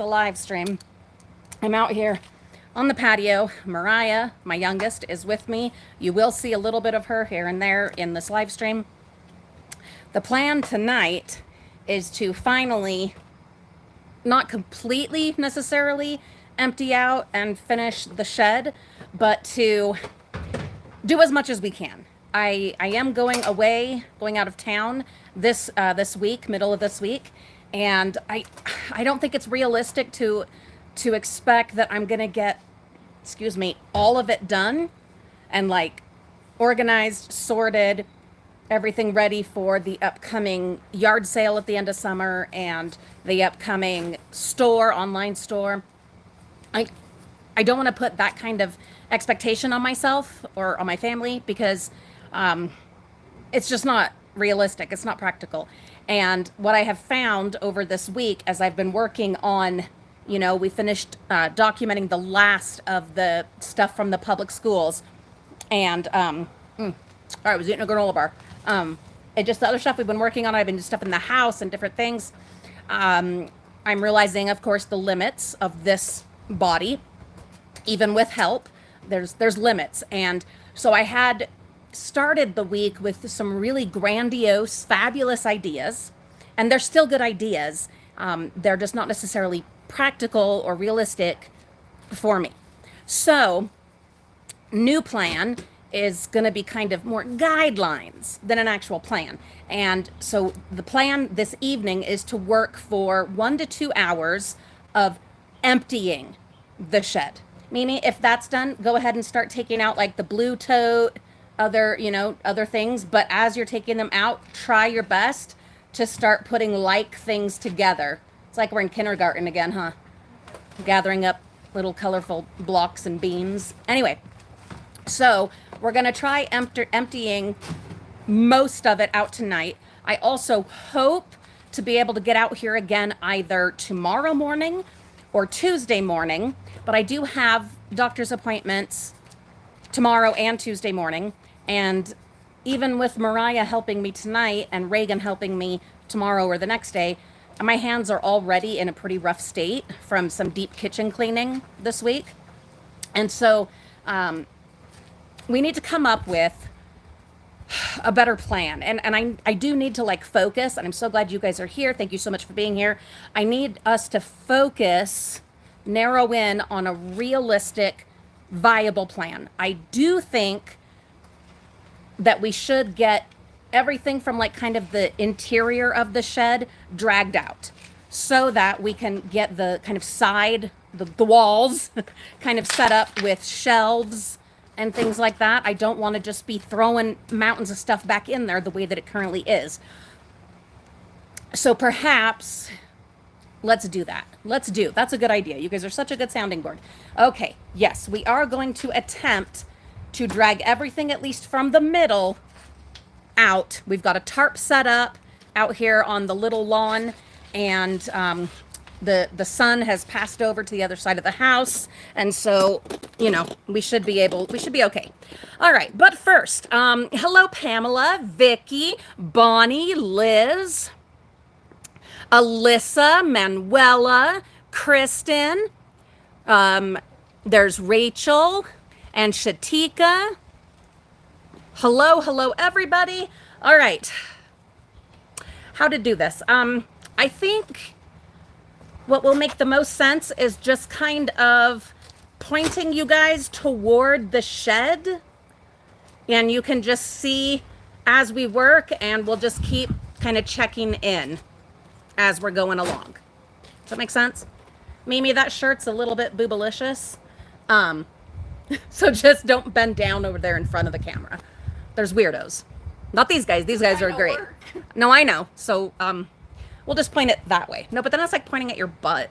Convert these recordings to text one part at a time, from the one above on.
a live stream. I'm out here on the patio. Mariah, my youngest, is with me. You will see a little bit of her here and there in this live stream. The plan tonight is to finally, not completely necessarily empty out and finish the shed, but to do as much as we can. I am going away, going out of town this week, middle of this week, and I don't think it's realistic to expect that I'm gonna get, excuse me, all of it done and like organized, sorted, everything ready for the upcoming yard sale at the end of summer and the upcoming online store. I I don't want to put that kind of expectation on myself or on my family because it's just not realistic. It's not practical. And what I have found over this week as I've been working on, we finished documenting the last of the stuff from the public schools. And, all right, I was eating a granola bar. And just the other stuff we've been working on, I've been doing stuff in the house and different things. I'm realizing, of course, the limits of this body. Even with help, there's limits. And so I had started the week with some really grandiose, fabulous ideas, and they're still good ideas. They're just not necessarily practical or realistic for me. So, new plan is going to be kind of more guidelines than an actual plan. And so the plan this evening is to work for 1 to 2 hours of emptying the shed. Mimi, if that's done, go ahead and start taking out like the blue tote, other things. But as you're taking them out, try your best to start putting like things together. It's like we're in kindergarten again, huh? Gathering up little colorful blocks and beams. Anyway, so we're going to try emptying most of it out tonight. I also hope to be able to get out here again either tomorrow morning or Tuesday morning, but I do have doctor's appointments tomorrow and Tuesday morning. And even with Mariah helping me tonight and Reagan helping me tomorrow or the next day, my hands are already in a pretty rough state from some deep kitchen cleaning this week. And so we need to come up with a better plan. And I do need to like focus, and I'm so glad you guys are here. Thank you so much for being here. I need us to focus, narrow in on a realistic, viable plan. I do think that we should get everything from like kind of the interior of the shed dragged out so that we can get the kind of side, the walls kind of set up with shelves and things like that. I don't want to just be throwing mountains of stuff back in there the way that it currently is. So perhaps let's do that. That's a good idea. You guys are such a good sounding board. Okay, yes, we are going to attempt to drag everything at least from the middle out. We've got a tarp set up out here on the little lawn, and the sun has passed over to the other side of the house, and so we should be okay. All right, but first, hello Pamela, Vicky, Bonnie, Liz, Alyssa, Manuela, Kristen, there's Rachel and Shatika. Hello everybody. All right, how to do this? I think what will make the most sense is just kind of pointing you guys toward the shed, and you can just see as we work, and we'll just keep kind of checking in as we're going along. Does that make sense? Mimi, that shirt's a little bit boobalicious. So just don't bend down over there in front of the camera. There's weirdos. Not these guys. These guys are great. No, I know. So, we'll just point it that way. No, but then it's like pointing at your butt.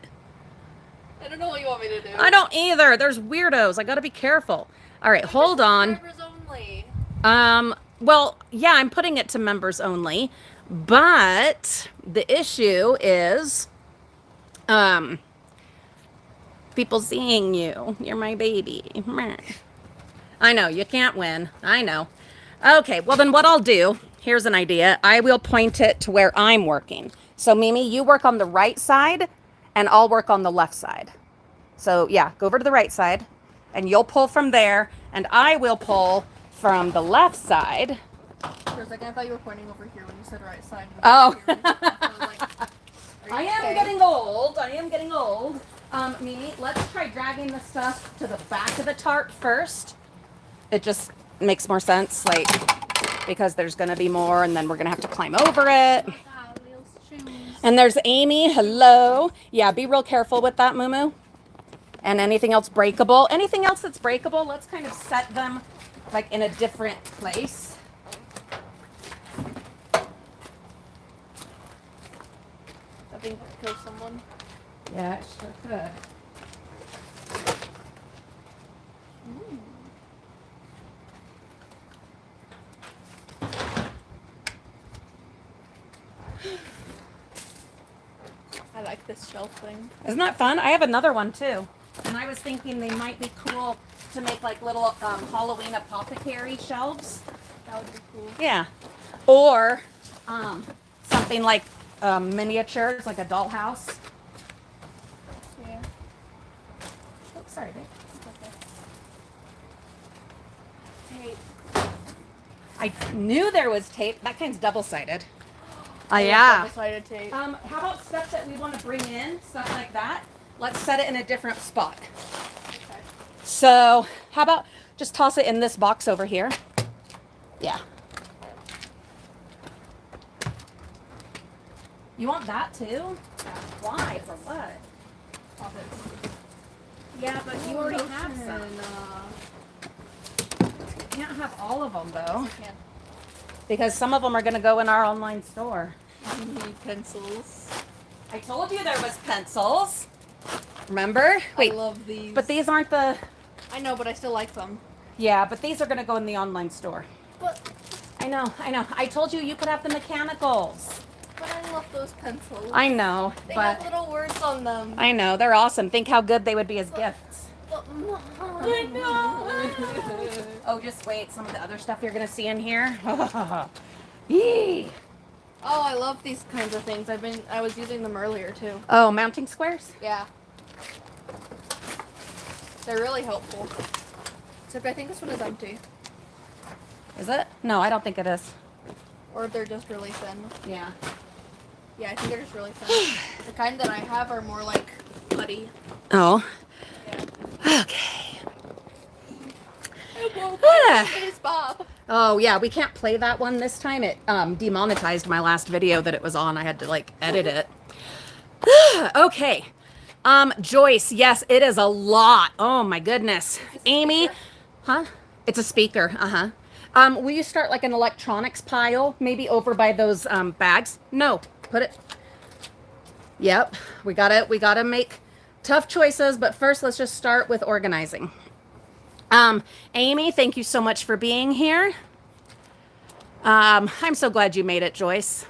I don't know what you want me to do. I don't either. There's weirdos. I gotta be careful. All right, hold on. Members only. Well, yeah, I'm putting it to members only, but the issue is, people seeing you. You're my baby. I know, you can't win. I know. Okay, well then what I'll do, here's an idea. I will point it to where I'm working. So Mimi, you work on the right side, and I'll work on the left side. So yeah, go over to the right side and you'll pull from there and I will pull from the left side. For a second, I thought you were pointing over here when you said right side. Oh. I am getting old. I am getting old. Mimi, let's try dragging the stuff to the back of the tarp first. It just makes more sense, like, because there's going to be more and then we're going to have to climb over it. And there's Amy. Hello. Yeah, be real careful with that, Moo. And anything else breakable. Anything else that's breakable, let's kind of set them like in a different place. I think it kill someone. Yeah, it sure could. I like this shelf thing. Isn't that fun? I have another one too. And I was thinking they might be cool to make like little Halloween apothecary shelves. That would be cool. Yeah. Or something like miniatures, like a dollhouse. Yeah. Oh, sorry, babe. Okay. Tape. I knew there was tape. That kind's double-sided. Yeah. Double-sided tape. How about stuff that we want to bring in, stuff like that? Let's set it in a different spot. Okay. So, how about just toss it in this box over here? Yeah. You want that too? Yeah. Why? For what? Pockets. Yeah, but you already have some. You can't have all of them though, Yeah. because some of them are going to go in our online store. You need pencils. I told you there was pencils. Remember? Wait, I love these. but these aren't the... I know, but I still like them. Yeah, but these are going to go in the online store. But I know. I told you could have the mechanicals. I love those pencils. I know, They but... have little words on them. I know, they're awesome. Think how good they would be as gifts. But I know. Oh, just wait. Some of the other stuff you're going to see in here. Yee. Oh, I love these kinds of things. I was using them earlier too. Oh, mounting squares? Yeah. They're really helpful. Except I think this one is empty. Is it? No, I don't think it is. Or they're just really thin. Yeah. Yeah, I think they're just really thin. The kind that I have are more like putty. Oh. Yeah. Okay. Ah. It's Bob. Oh, yeah, we can't play that one this time. It demonetized my last video that it was on. I had to, like, edit it. Okay. Joyce, yes, it is a lot. Oh, my goodness. Amy, huh? It's a speaker, uh-huh. Will you start, like, an electronics pile, maybe over by those bags? No, put it. Yep, we gotta make tough choices, but first let's just start with organizing. Amy, thank you so much for being here. I'm so glad you made it, Joyce.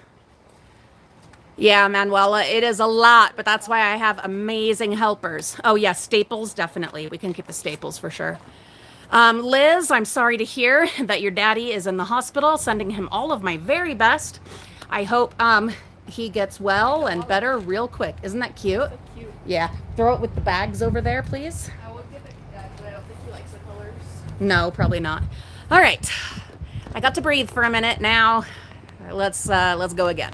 Yeah, Manuela, it is a lot, but that's why I have amazing helpers. Oh, yeah, staples, definitely. We can keep the staples for sure. Liz, I'm sorry to hear that your daddy is in the hospital. Sending him all of my very best. I hope he gets well and better real quick. Isn't that cute? So cute. Yeah. Throw it with the bags over there, please. I would give it that, but I don't think he likes the colors. No, probably not. All right. I got to breathe for a minute now. Let's go again.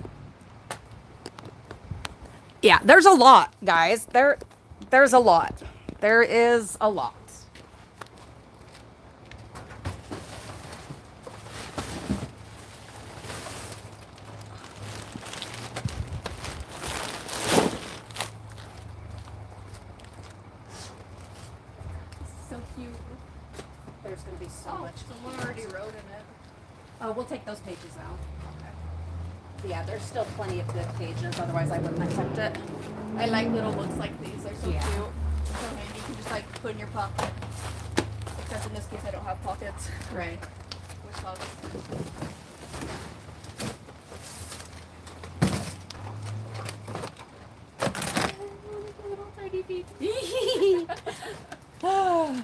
Yeah, there's a lot, guys. There's a lot. There is a lot. So cute. There's going to be so much. Someone already wrote in it. Oh, we'll take those pages out. Yeah, there's still plenty of good pages. Otherwise, I wouldn't have kept it. I like little books like these. They're so Yeah. cute. So handy. You can just like put in your pocket. Except in this case, I don't have pockets. Right. Which sucks. Little tiny feet. Oh,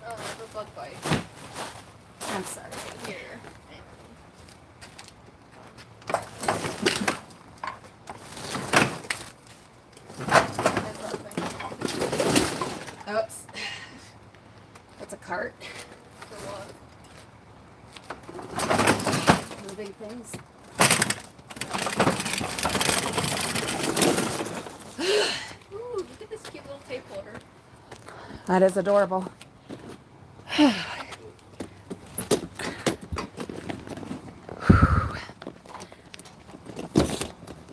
Oh, the bug bite. I'm sorry. Here. start For what? moving things. Ooh, look at this cute little tape holder. That is adorable.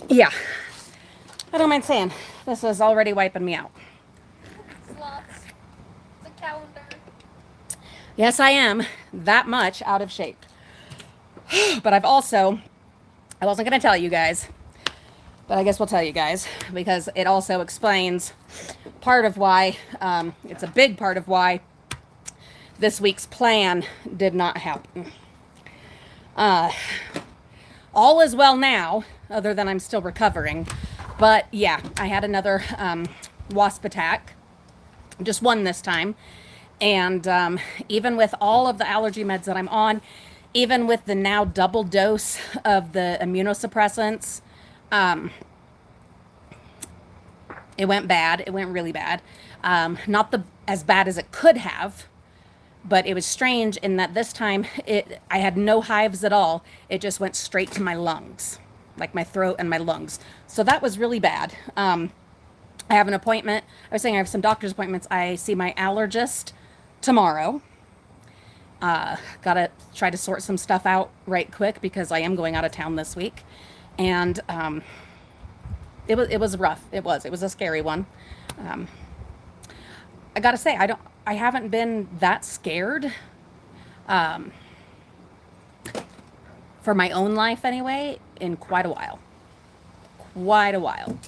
Yeah, I don't mind saying this is already wiping me out. Slots. It's a calendar. Yes, I am that much out of shape. But I wasn't going to tell you guys, but I guess we'll tell you guys because it also explains part of why, it's a big part of why this week's plan did not happen. All is well now, other than I'm still recovering. But yeah, I had another wasp attack, just one this time. And even with all of the allergy meds that I'm on, even with the now double dose of the immunosuppressants, it went bad. It went really bad. Not as bad as it could have, but it was strange in that this time I had no hives at all. It just went straight to my lungs, like my throat and my lungs. So that was really bad. I have an appointment. I was saying I have some doctor's appointments. I see my allergist tomorrow. Gotta try to sort some stuff out right quick because I am going out of town this week. And it was rough. It was a scary one. I gotta say, I haven't been that scared, for my own life anyway, in quite a while.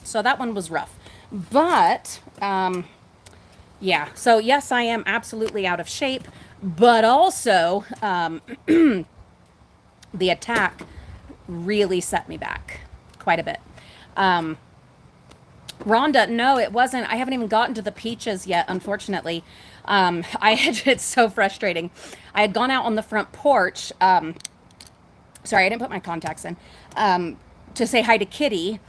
So that one was rough. But, yeah. So yes, I am absolutely out of shape, but also, the attack really set me back quite a bit. Rhonda, no, it wasn't. I haven't even gotten to the peaches yet, unfortunately. It's so frustrating. I had gone out on the front porch. Sorry, I didn't put my contacts in. To say hi to Kitty,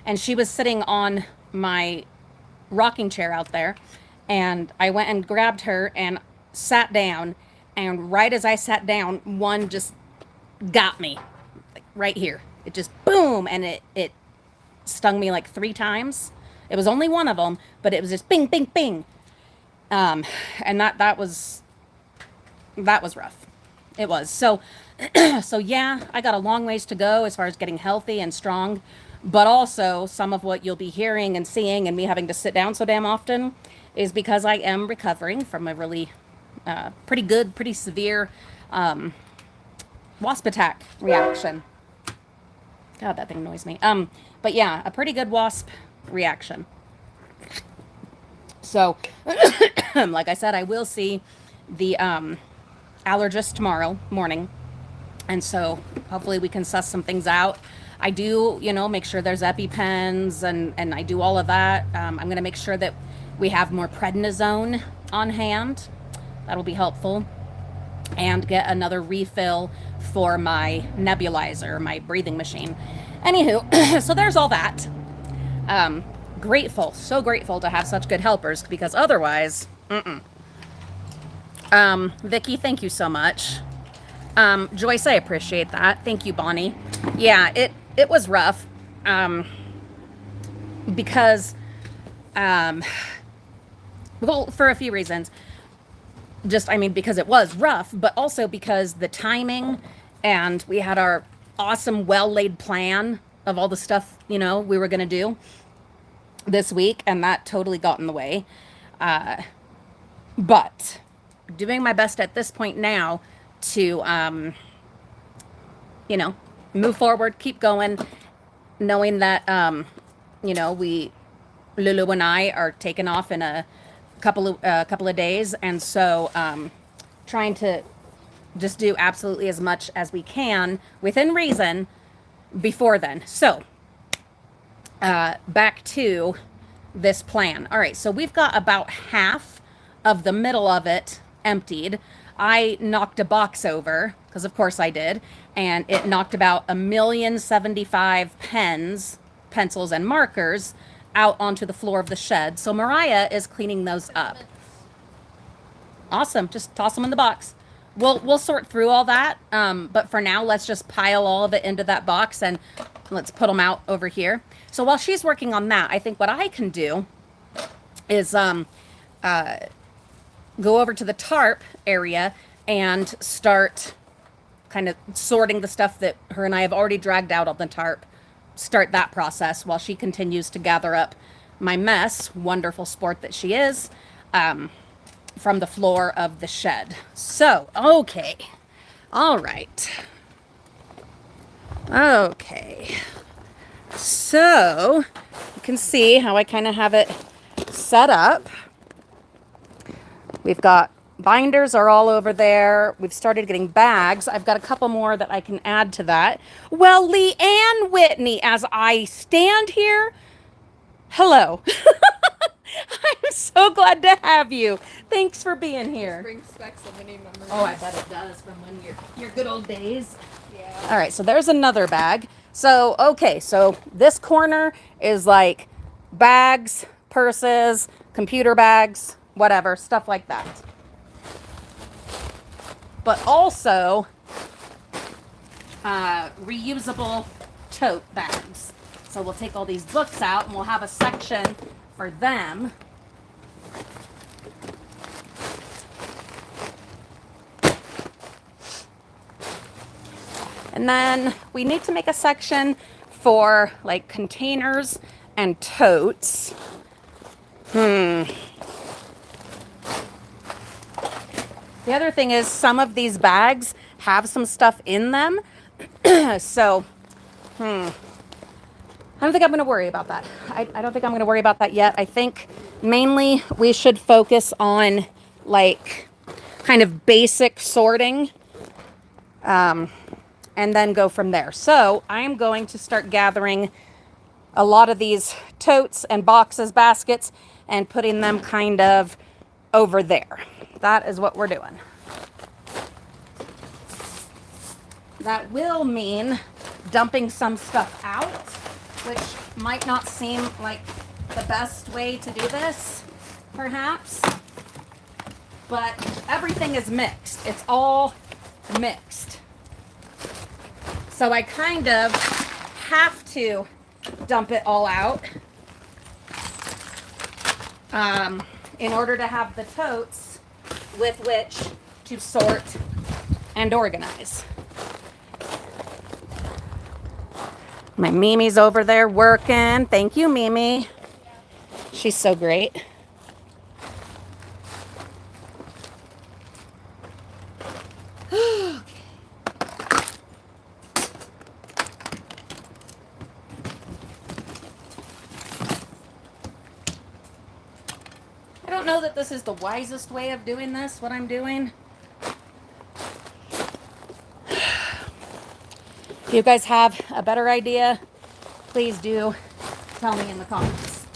and she was sitting on my rocking chair out there, and I went and grabbed her and sat down, and right as I sat down, one just got me, like right here. It just boom, and it stung me like 3 times. It was only one of them, but it was just bing, bing, bing. And that was rough. It was. So yeah, I got a long ways to go as far as getting healthy and strong, but also some of what you'll be hearing and seeing and me having to sit down so damn often is because I am recovering from a really, pretty severe, wasp attack reaction. God, that thing annoys me. But yeah, a pretty good wasp reaction. So, like I said, I will see the allergist tomorrow morning. And so hopefully we can suss some things out. I do, make sure there's EpiPens and I do all of that. I'm going to make sure that we have more prednisone on hand. That'll be helpful. And get another refill for my nebulizer, my breathing machine. Anywho, so there's all that. So grateful to have such good helpers because otherwise, Vicky, thank you so much. Joyce, I appreciate that. Thank you, Bonnie. Yeah, it was rough. Because, well, for a few reasons. Because it was rough, but also because the timing and we had our awesome, well-laid plan of all the stuff, we were going to do this week, and that totally got in the way. But doing my best at this point now to, move forward, keep going, knowing that, Lulu and I are taking off in a couple of days, and so trying to just do absolutely as much as we can within reason before then. So back to this plan. All right, so we've got about half of the middle of it emptied. I knocked a box over, because of course I did, and it knocked about 1,075,000 pens, pencils, and markers out onto the floor of the shed. So Mariah is cleaning those up. Awesome. Just toss them in the box. We'll sort through all that. But for now, let's just pile all of it into that box and let's put them out over here. So while she's working on that, I think what I can do is go over to the tarp area and start kind of sorting the stuff that her and I have already dragged out on the tarp. Start that process while she continues to gather up my mess, wonderful sport that she is, from the floor of the shed. So, okay. All right. Okay. So, you can see how I kind of have it set up. We've got binders are all over there. We've started getting bags. I've got a couple more that I can add to that. Well, Leanne Whitney, as I stand here, hello. I'm so glad to have you. Thanks for being here. Brings back so many memories. Oh, I bet it does from when your good old days. Yeah. All right, so there's another bag. So, okay, so this corner is like bags, purses, computer bags, whatever, stuff like that. But also reusable tote bags. So we'll take all these books out and we'll have a section for them. And then we need to make a section for like containers and totes. The other thing is some of these bags have some stuff in them. So, I don't think I'm going to worry about that. I don't think I'm going to worry about that yet. I think mainly we should focus on like kind of basic sorting, and then go from there. So I'm going to start gathering a lot of these totes and boxes, baskets, and putting them kind of over there. That is what we're doing. That will mean dumping some stuff out, which might not seem like the best way to do this, perhaps. But everything is mixed. It's all mixed. So I kind of have to dump it all out in order to have the totes with which to sort and organize. My Mimi's over there working. Thank you, Mimi. She's so great. I don't know that this is the wisest way of doing this, what I'm doing. If you guys have a better idea, please do tell me in the comments.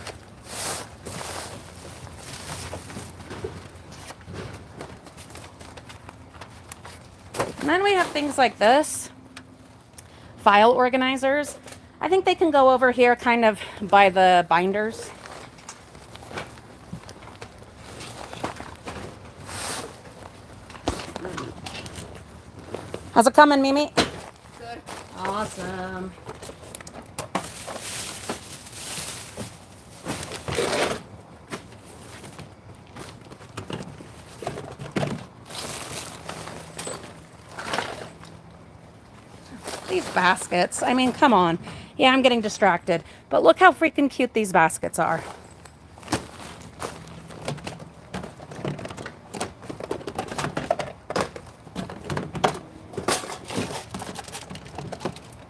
And then we have things like this, file organizers. I think they can go over here kind of by the binders. How's it coming, Mimi? Good. Awesome. These baskets, I mean, come on. Yeah, I'm getting distracted, but look how freaking cute these baskets are.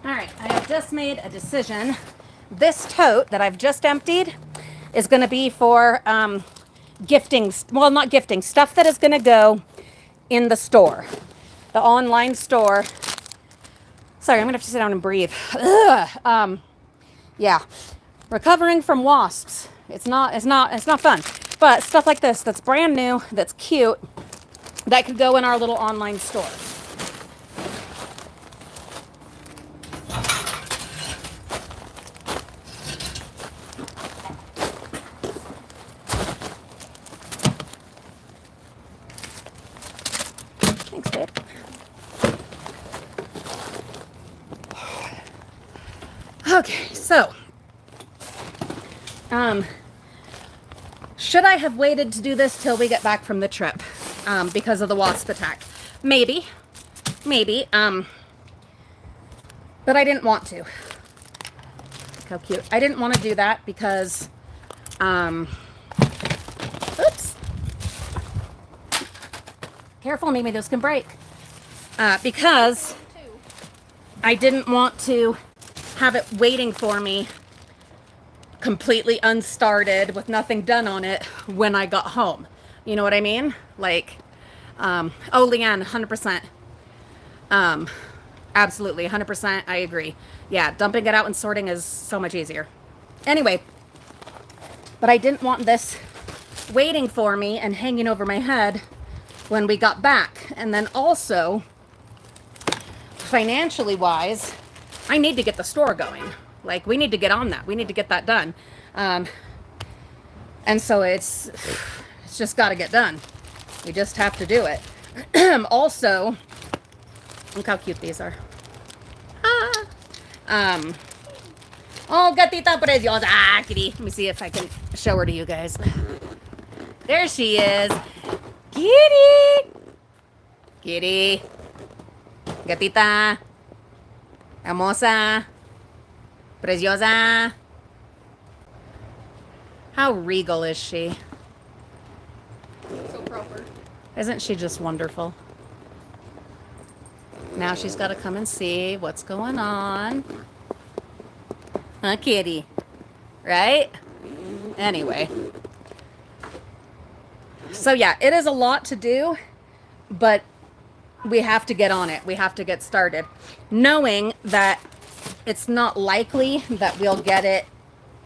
All right, I have just made a decision. This tote that I've just emptied is going to be for gifting, well, not gifting, stuff that is going to go in the store, the online store. Sorry, I'm gonna have to sit down and breathe. Ugh. Yeah, recovering from wasps. It's not fun. But stuff like this, that's brand new, that's cute, that could go in our little online store. So, should I have waited to do this till we get back from the trip because of the wasp attack? Maybe, but I didn't want to. Look how cute. I didn't want to do that because, oops. Careful, maybe those can break. Because I didn't want to have it waiting for me completely unstarted with nothing done on it when I got home. You know what I mean? Like, oh, Leanne, 100%. Absolutely, 100%. I agree. Yeah, dumping it out and sorting is so much easier. Anyway, but I didn't want this waiting for me and hanging over my head when we got back. And then also, financially wise, I need to get the store going. Like, we need to get on that. We need to get that done. And so it's just got to get done. We just have to do it. Also, look how cute these are. Oh, gatita preciosa. Kitty. Let me see if I can show her to you guys. There she is. Kitty. Kitty. Gatita. Hermosa. Preciosa. How regal is she? So proper. Isn't she just wonderful? Now she's got to come and see what's going on. Huh, kitty? Right? Anyway. So yeah, it is a lot to do, but we have to get on it. We have to get started. Knowing that it's not likely that we'll get it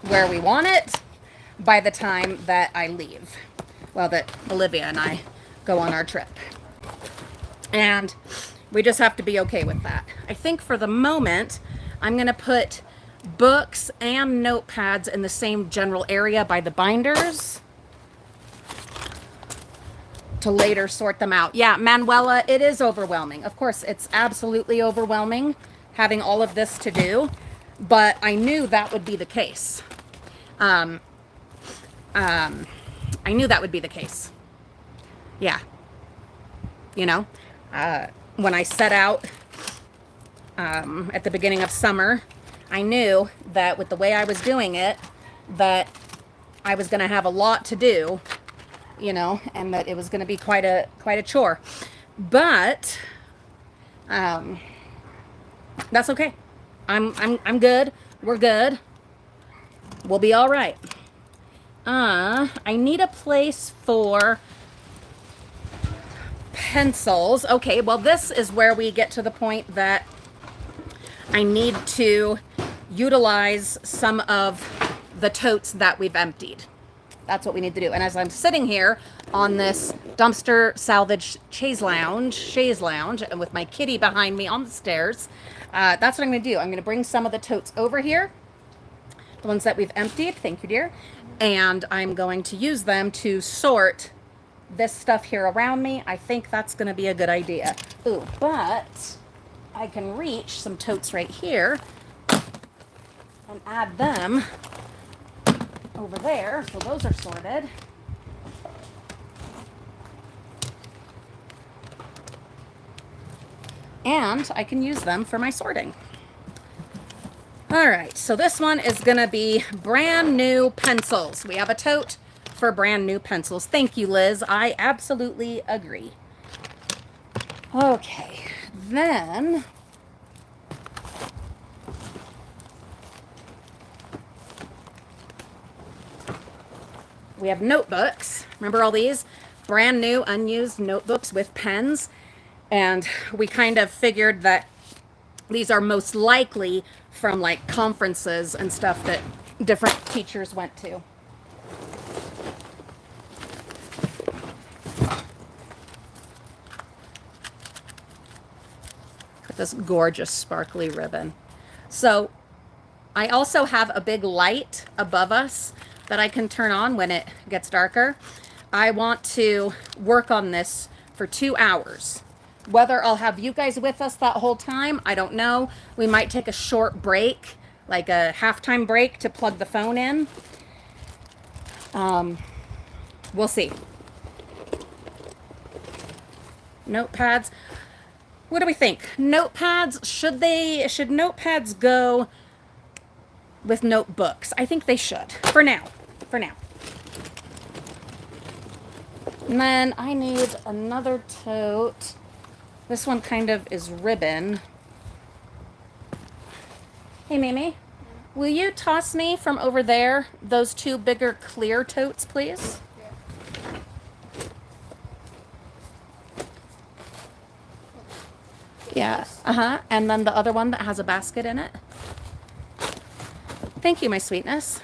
where we want it by the time that I leave. Well, that Olivia and I go on our trip. And we just have to be okay with that. I think for the moment, I'm going to put books and notepads in the same general area by the binders to later sort them out. Yeah, Manuela, it is overwhelming. Of course, it's absolutely overwhelming having all of this to do, but I knew that would be the case. I knew that would be the case. Yeah. You know, when I set out at the beginning of summer, I knew that with the way I was doing it, that I was going to have a lot to do, you know, and that it was going to be quite a chore. But that's okay. I'm good. We're good. We'll be all right. I need a place for pencils. Okay, well, this is where we get to the point that I need to utilize some of the totes that we've emptied. That's what we need to do. And as I'm sitting here on this dumpster salvage chaise lounge, and with my kitty behind me on the stairs, that's what I'm going to do. I'm going to bring some of the totes over here, the ones that we've emptied. Thank you, dear. And I'm going to use them to sort this stuff here around me. I think that's going to be a good idea. Ooh, but I can reach some totes right here and add them over there, so those are sorted. And I can use them for my sorting. All right, so this one is gonna be brand new pencils. We have a tote for brand new pencils. Thank you, Liz. I absolutely agree. Okay, then we have notebooks. Remember all these? Brand new, unused notebooks with pens. And we kind of figured that these are most likely from like conferences and stuff that different teachers went to. With this gorgeous sparkly ribbon. So I also have a big light above us that I can turn on when it gets darker. I want to work on this for 2 hours. Whether I'll have you guys with us that whole time, I don't know. We might take a short break like a halftime break to plug the phone in. We'll see. Notepads. What do we think? Notepads, should notepads go with notebooks? I think they should. For now. For now. And then I need another tote. This one kind of is ribbon. Hey, Mimi, will you toss me from over there those 2 bigger clear totes, please? Yeah. Uh-huh. And then the other one that has a basket in it. Thank you, my sweetness.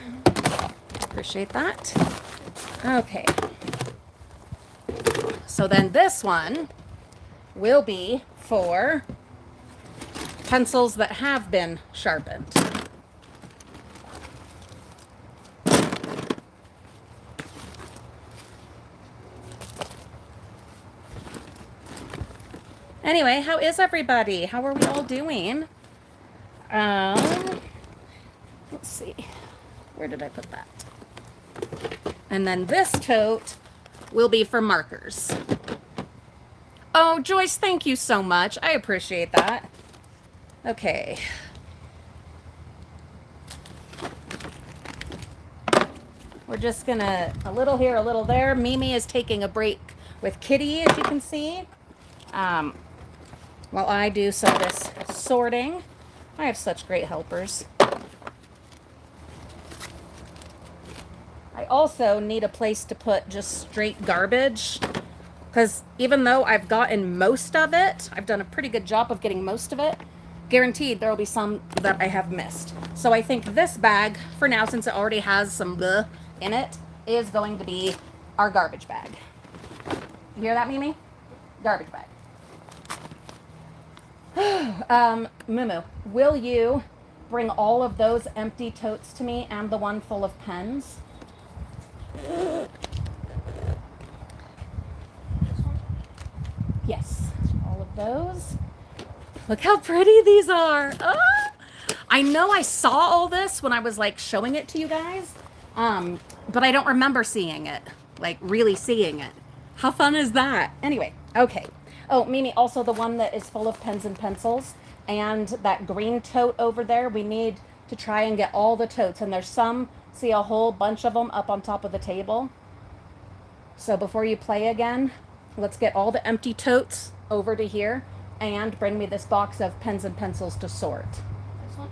Appreciate that. Okay. So then this one will be for pencils that have been sharpened. Anyway, how is everybody? How are we all doing? Let's see. Where did I put that? And then this tote will be for markers. Oh, Joyce, thank you so much. I appreciate that. Okay. We're just gonna, a little here, a little there. Mimi is taking a break with Kitty, as you can see. While I do some of this sorting. I have such great helpers. I also need a place to put just straight garbage, because even though I've gotten most of it, I've done a pretty good job of getting most of it, guaranteed there will be some that I have missed. So I think this bag, for now, since it already has some bleh in it, is going to be our garbage bag. You hear that, Mimi? Garbage bag. Mumu, will you bring all of those empty totes to me and the one full of pens? Yes, all of those. Look how pretty these are. Ah! I know I saw all this when I was like showing it to you guys, but I don't remember seeing it, like really seeing it. How fun is that? Anyway, okay. Oh, Mimi, also the one that is full of pens and pencils, and that green tote over there, we need to try and get all the totes, and there's some, see a whole bunch of them up on top of the table. So before you play again, let's get all the empty totes over to here and bring me this box of pens and pencils to sort. This one?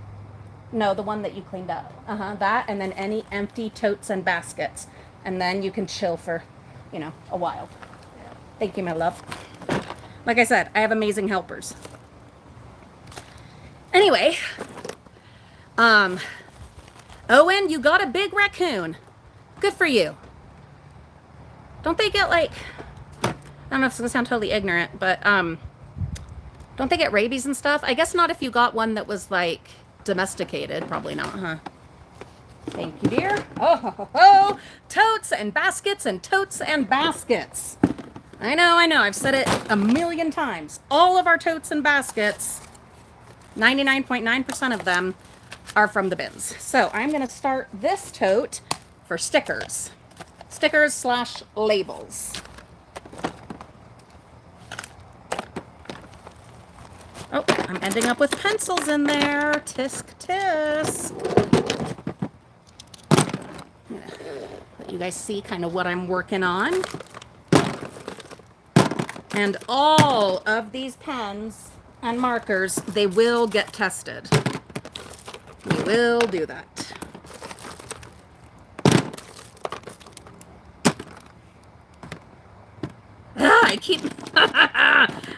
No, the one that you cleaned up. That, and then any empty totes and baskets. And then you can chill for, you know, a while. Yeah. Thank you, my love. Like I said, I have amazing helpers. Anyway, Owen, you got a big raccoon. Good for you. Don't they get like, I don't know if it's gonna sound totally ignorant, but don't they get rabies and stuff? I guess not if you got one that was like domesticated. Probably not, huh? Thank you, dear. Oh, ho, ho, ho. Totes and baskets and totes and baskets. I know. I've said it a million times. All of our totes and baskets, 99.9% of them are from the bins. So I'm going to start this tote for stickers. Stickers / labels. Oh, I'm ending up with pencils in there. Tisk, tisk. I'm gonna let you guys see kind of what I'm working on. And all of these pens and markers, they will get tested. We will do that.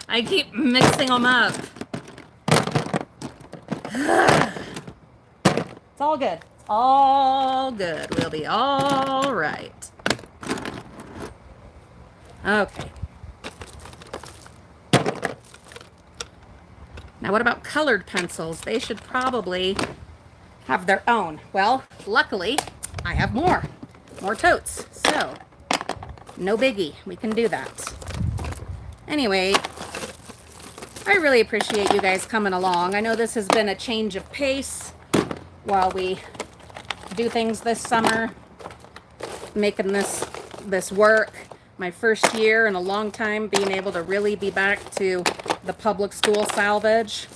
I keep mixing them up. It's all good. It's all good. We'll be all right. Okay. Now, what about colored pencils? They should probably have their own. Well, luckily, I have more totes. So, no biggie. We can do that. Anyway, I really appreciate you guys coming along. I know this has been a change of pace while we do things this summer, making this work. My first year in a long time being able to really be back to the public school salvage.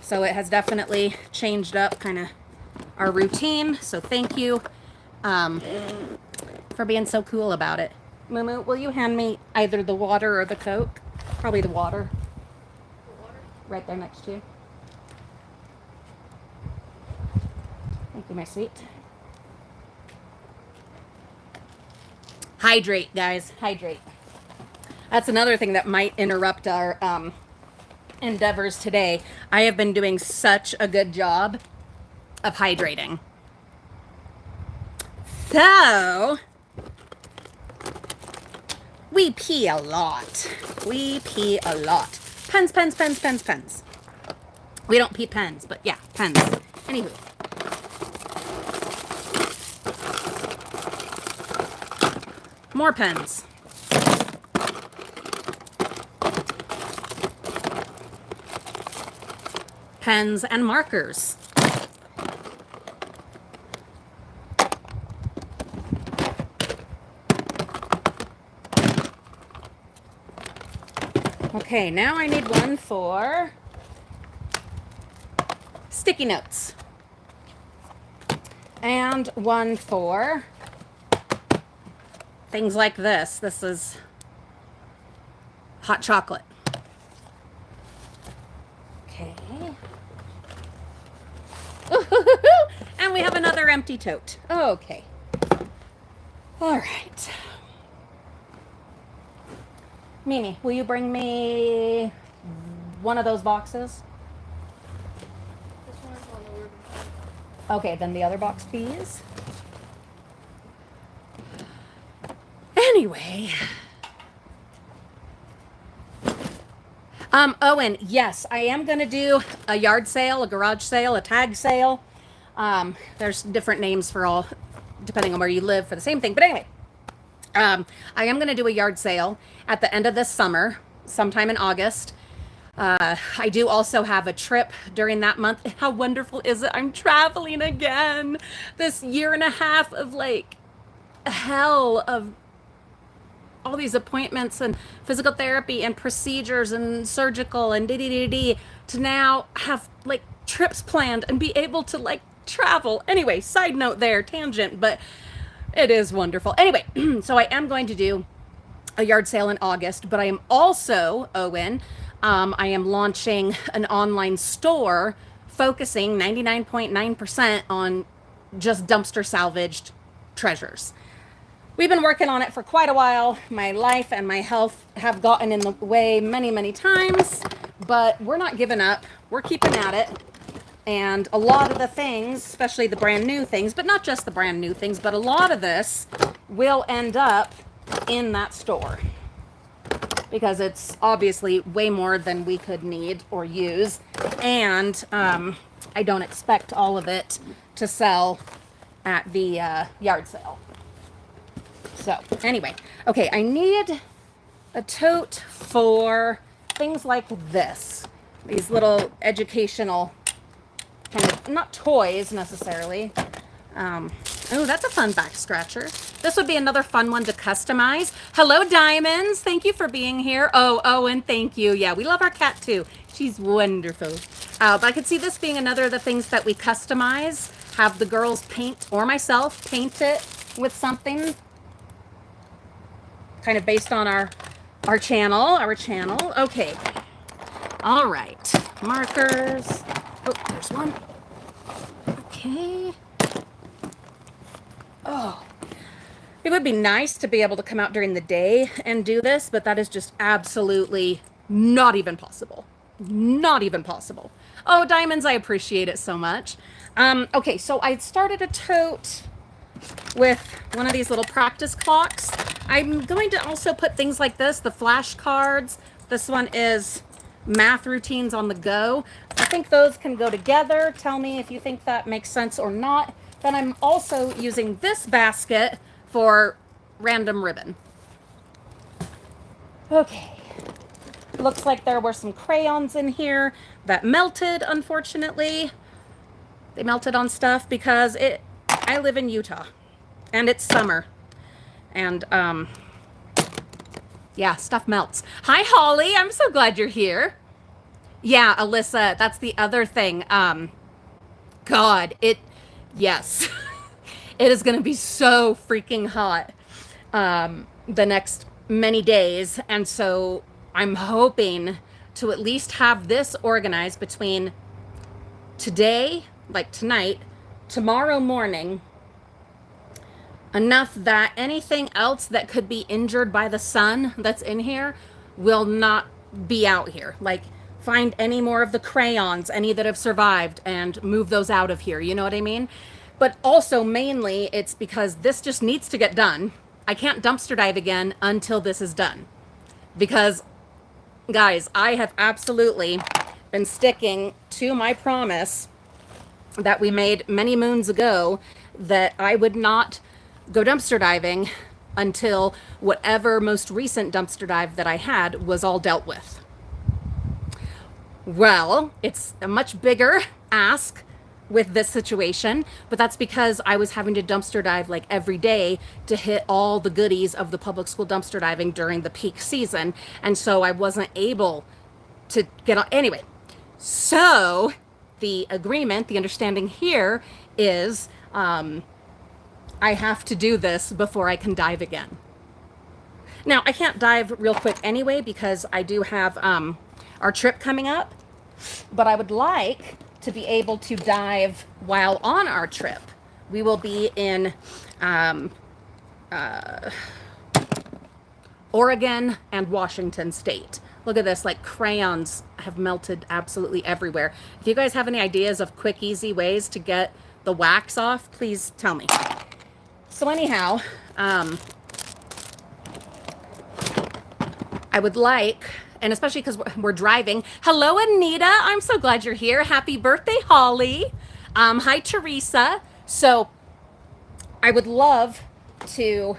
So it has definitely changed up kind of our routine. So thank you for being so cool about it. Moo, will you hand me either the water or the Coke? Probably the water. The water? Right there next to you. Thank you, my sweet. Hydrate, guys. Hydrate. That's another thing that might interrupt our endeavors today. I have been doing such a good job of hydrating. So, we pee a lot. We pee a lot. Pens, pens, pens, pens, pens. We don't pee pens, but yeah, pens. Anywho. More pens. Pens and markers. Okay, now I need one for sticky notes. And one for things like this. This is hot chocolate. Okay. And we have another empty tote. Okay. All right. Mimi, will you bring me one of those boxes? This one's on the word. Okay, then the other box, please. Anyway. Owen, yes, I am going to do a yard sale, a garage sale, a tag sale. There's different names for all, depending on where you live for the same thing. But anyway, I am going to do a yard sale at the end of this summer, sometime in August. I do also have a trip during that month. How wonderful is it? I'm traveling again. This year and a half of like hell of all these appointments and physical therapy and procedures and surgical and to now have like trips planned and be able to like travel. Anyway, side note there, tangent, but it is wonderful. Anyway, so I am going to do a yard sale in August, but I am also, Owen, I am launching an online store focusing 99.9% on just dumpster salvaged treasures. We've been working on it for quite a while. My life and my health have gotten in the way many, many times, but we're not giving up. We're keeping at it. And a lot of the things, especially the brand new things, but not just the brand new things, but a lot of this will end up in that store because it's obviously way more than we could need or use. And I don't expect all of it to sell at the yard sale. So anyway, okay, I need a tote for things like this. These little educational kind of, not toys necessarily. Oh, that's a fun back scratcher. This would be another fun one to customize. Hello, Diamonds. Thank you for being here. Oh, Owen, thank you. Yeah, we love our cat too. She's wonderful. But I could see this being another of the things that we customize. Have the girls paint, or myself, paint it with something kind of based on our channel. Okay. All right. Markers. Oh, there's one. Okay. Oh. It would be nice to be able to come out during the day and do this, but that is just absolutely not even possible. Not even possible. Oh, Diamonds, I appreciate it so much. Okay, so I started a tote with one of these little practice clocks. I'm going to also put things like this, the flashcards. This one is math routines on the go. I think those can go together. Tell me if you think that makes sense or not. Then I'm also using this basket for random ribbon. Okay. Looks like there were some crayons in here that melted, unfortunately. They melted on stuff because I live in Utah and it's summer. And yeah, stuff melts. Hi, Holly. I'm so glad you're here. Yeah, Alyssa, that's the other thing. God, yes. It is going to be so freaking hot the next many days. And so I'm hoping to at least have this organized between today, like tonight, tomorrow morning, enough that anything else that could be injured by the sun that's in here will not be out here. Like, find any more of the crayons, any that have survived, and move those out of here. You know what I mean? But also, mainly, it's because this just needs to get done. I can't dumpster dive again until this is done. Because, guys, I have absolutely been sticking to my promise that we made many moons ago that I would not go dumpster diving until whatever most recent dumpster dive that I had was all dealt with. Well, it's a much bigger ask with this situation, but that's because I was having to dumpster dive like every day to hit all the goodies of the public school dumpster diving during the peak season. And so I wasn't able to get on. Anyway, so the agreement, the understanding here is I have to do this before I can dive again. Now, I can't dive real quick anyway because I do have our trip coming up, but I would like to be able to dive while on our trip. We will be in Oregon and Washington State. Look at this, like crayons have melted absolutely everywhere. If you guys have any ideas of quick, easy ways to get the wax off, please tell me. So anyhow, I would like, and especially because we're driving. Hello, Anita. I'm so glad you're here. Happy birthday, Holly. Hi, Teresa. So I would love to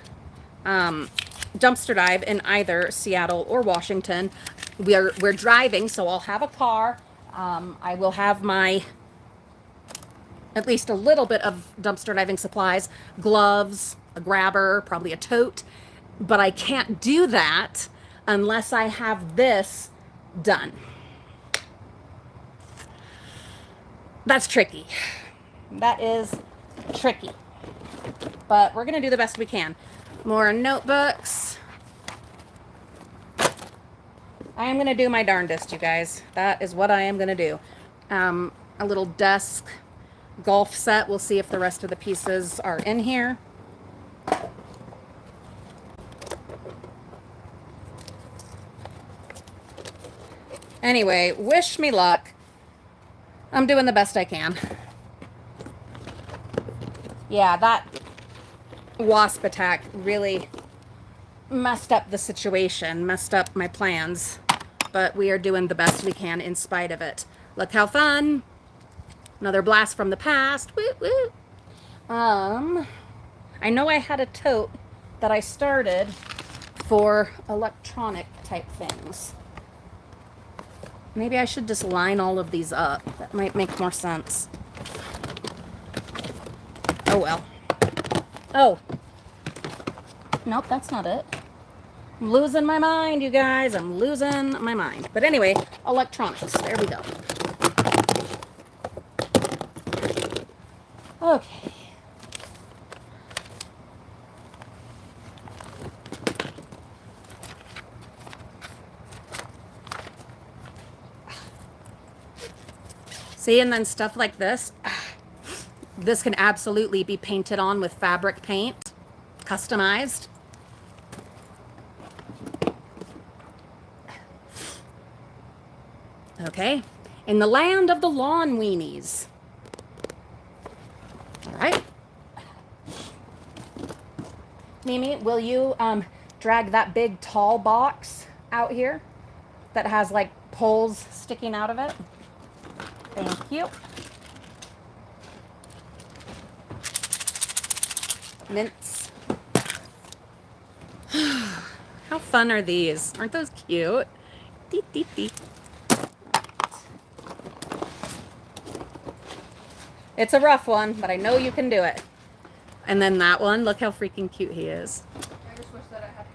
dumpster dive in either Seattle or Washington. We're driving, so I'll have a car. I will have my at least a little bit of dumpster diving supplies, gloves, a grabber, probably a tote. But I can't do that unless I have this done. That's tricky. That is tricky. But we're gonna do the best we can. More notebooks. I am gonna do my darndest, you guys. That is what I am gonna do. A little desk golf set. We'll see if the rest of the pieces are in here. Anyway, wish me luck. I'm doing the best I can. Yeah, that wasp attack really messed up the situation, messed up my plans, but we are doing the best we can in spite of it. Look how fun. Another blast from the past. Woo, woo. I know I had a tote that I started for electronic type things. Maybe I should just line all of these up. That might make more sense. Oh well. Oh. Nope, that's not it. I'm losing my mind, you guys. I'm losing my mind. But anyway, electronics. There we go. Okay. See, and then stuff like this. This can absolutely be painted on with fabric paint, customized. Okay, in the land of the lawn weenies. All right. Mimi, will you drag that big tall box out here that has like poles sticking out of it? Thank you. Mints. How fun are these? Aren't those cute? Dee, dee, dee. It's a rough one, but I know you can do it. And then that one, look how freaking cute he is. I just wish that I had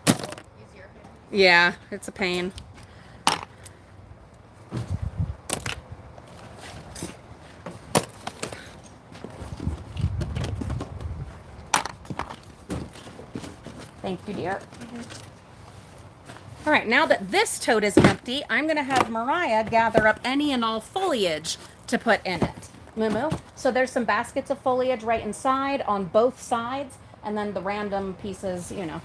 handles. Easier handles. Yeah, it's a pain. Thank you, dear. All right, now that this tote is empty, I'm going to have Mariah gather up any and all foliage to put in it. Moo. So there's some baskets of foliage right inside on both sides, and then the random pieces, you know.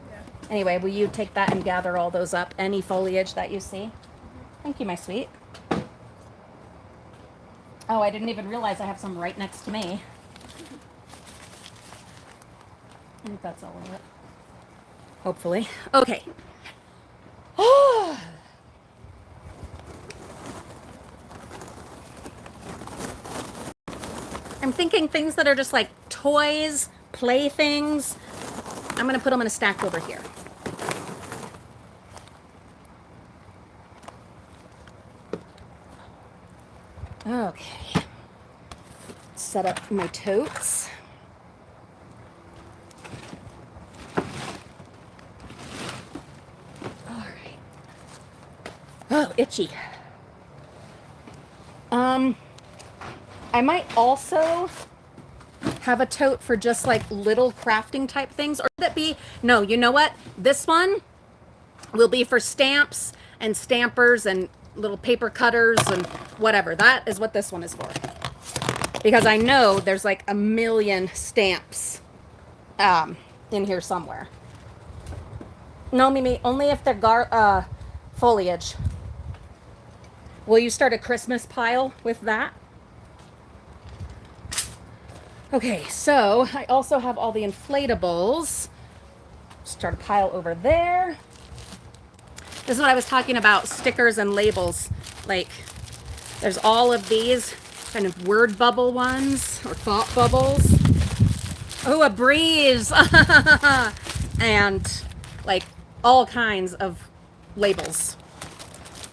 Yeah. Anyway, will you take that and gather all those up, any foliage that you see? Thank you, my sweet. Oh, I didn't even realize I have some right next to me. I think that's all of it. Hopefully. Okay. I'm thinking things that are just like toys, playthings. I'm going to put them in a stack over here. Okay. Set up my totes. All right. Oh, itchy. I might also have a tote for just like little crafting type things, or would it be, no, you know what? This one will be for stamps and stampers and little paper cutters and whatever. That is what this one is for. Because I know there's like a million stamps in here somewhere. No, Mimi, only if they're foliage. Will you start a Christmas pile with that? Okay, so I also have all the inflatables. Start a pile over there. This is what I was talking about, stickers and labels. Like, there's all of these kind of word bubble ones or thought bubbles. Oh, a breeze! And like all kinds of labels.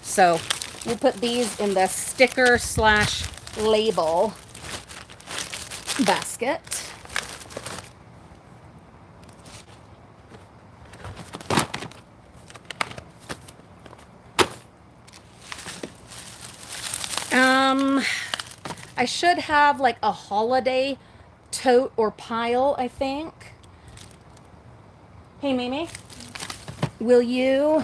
So we'll put these in the sticker / label basket. I should have like a holiday tote or pile, I think. Hey, Mimi, will you?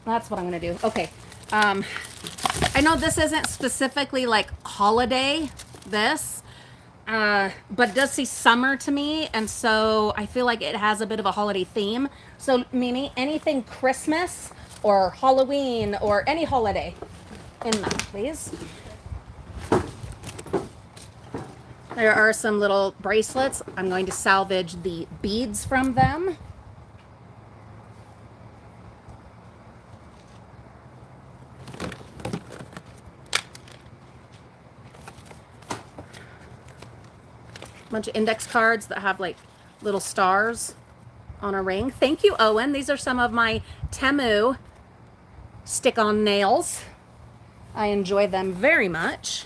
That's what I'm gonna do. Okay. I know this isn't specifically like holiday, but it does say summer to me, and so I feel like it has a bit of a holiday theme. So, Mimi, anything Christmas or Halloween or any holiday in that, please. There are some little bracelets. I'm going to salvage the beads from them. Bunch of index cards that have like little stars on a ring. Thank you, Owen. These are some of my Temu stick-on nails. I enjoy them very much.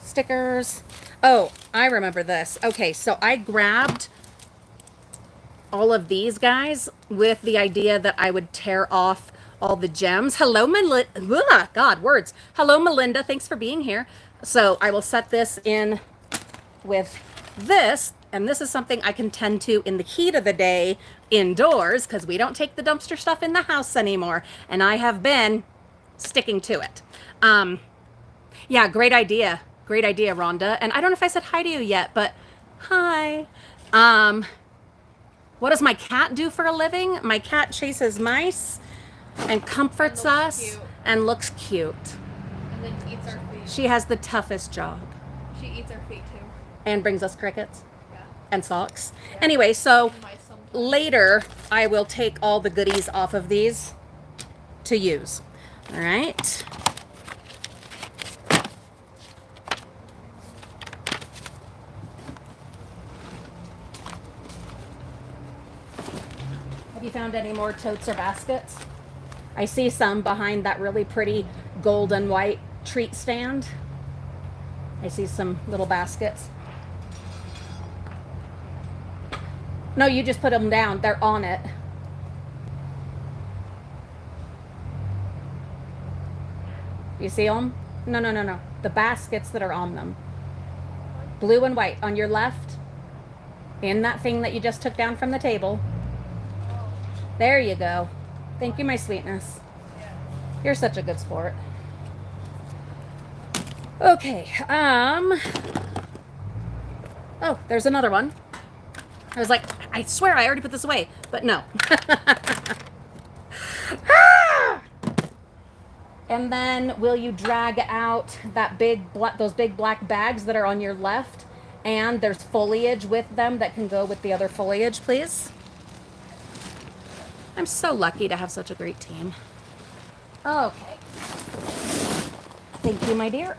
Stickers. Oh, I remember this. Okay, so I grabbed all of these guys with the idea that I would tear off all the gems. Hello, Melinda. God, words. Hello, Melinda. Thanks for being here. So I will set this in with this, and this is something I can tend to in the heat of the day indoors, because we don't take the dumpster stuff in the house anymore, and I have been sticking to it. Yeah, great idea. Great idea, Rhonda. And I don't know if I said hi to you yet, but hi. What does my cat do for a living? My cat chases mice and comforts us cute. And looks cute. And then eats our feet. She has the toughest job. She eats our feet too. And brings us crickets. Yeah. And socks. Yeah. Anyway, so And mice sometimes. later I will take all the goodies off of these to use. All right. Have you found any more totes or baskets? I see some behind that really pretty gold and white treat stand. I see some little baskets. No, you just put them down. They're on it. You see them? No, no, no, no. The baskets that are on them. Blue and white on your left. In that thing that you just took down from the table. There you go. Thank you, my sweetness. You're such a good sport. Okay. Oh, there's another one. I was like, I swear I already put this away, but no. And then will you drag out that those big black bags that are on your left? And there's foliage with them that can go with the other foliage, please. I'm so lucky to have such a great team. Okay. Thank you, my dear.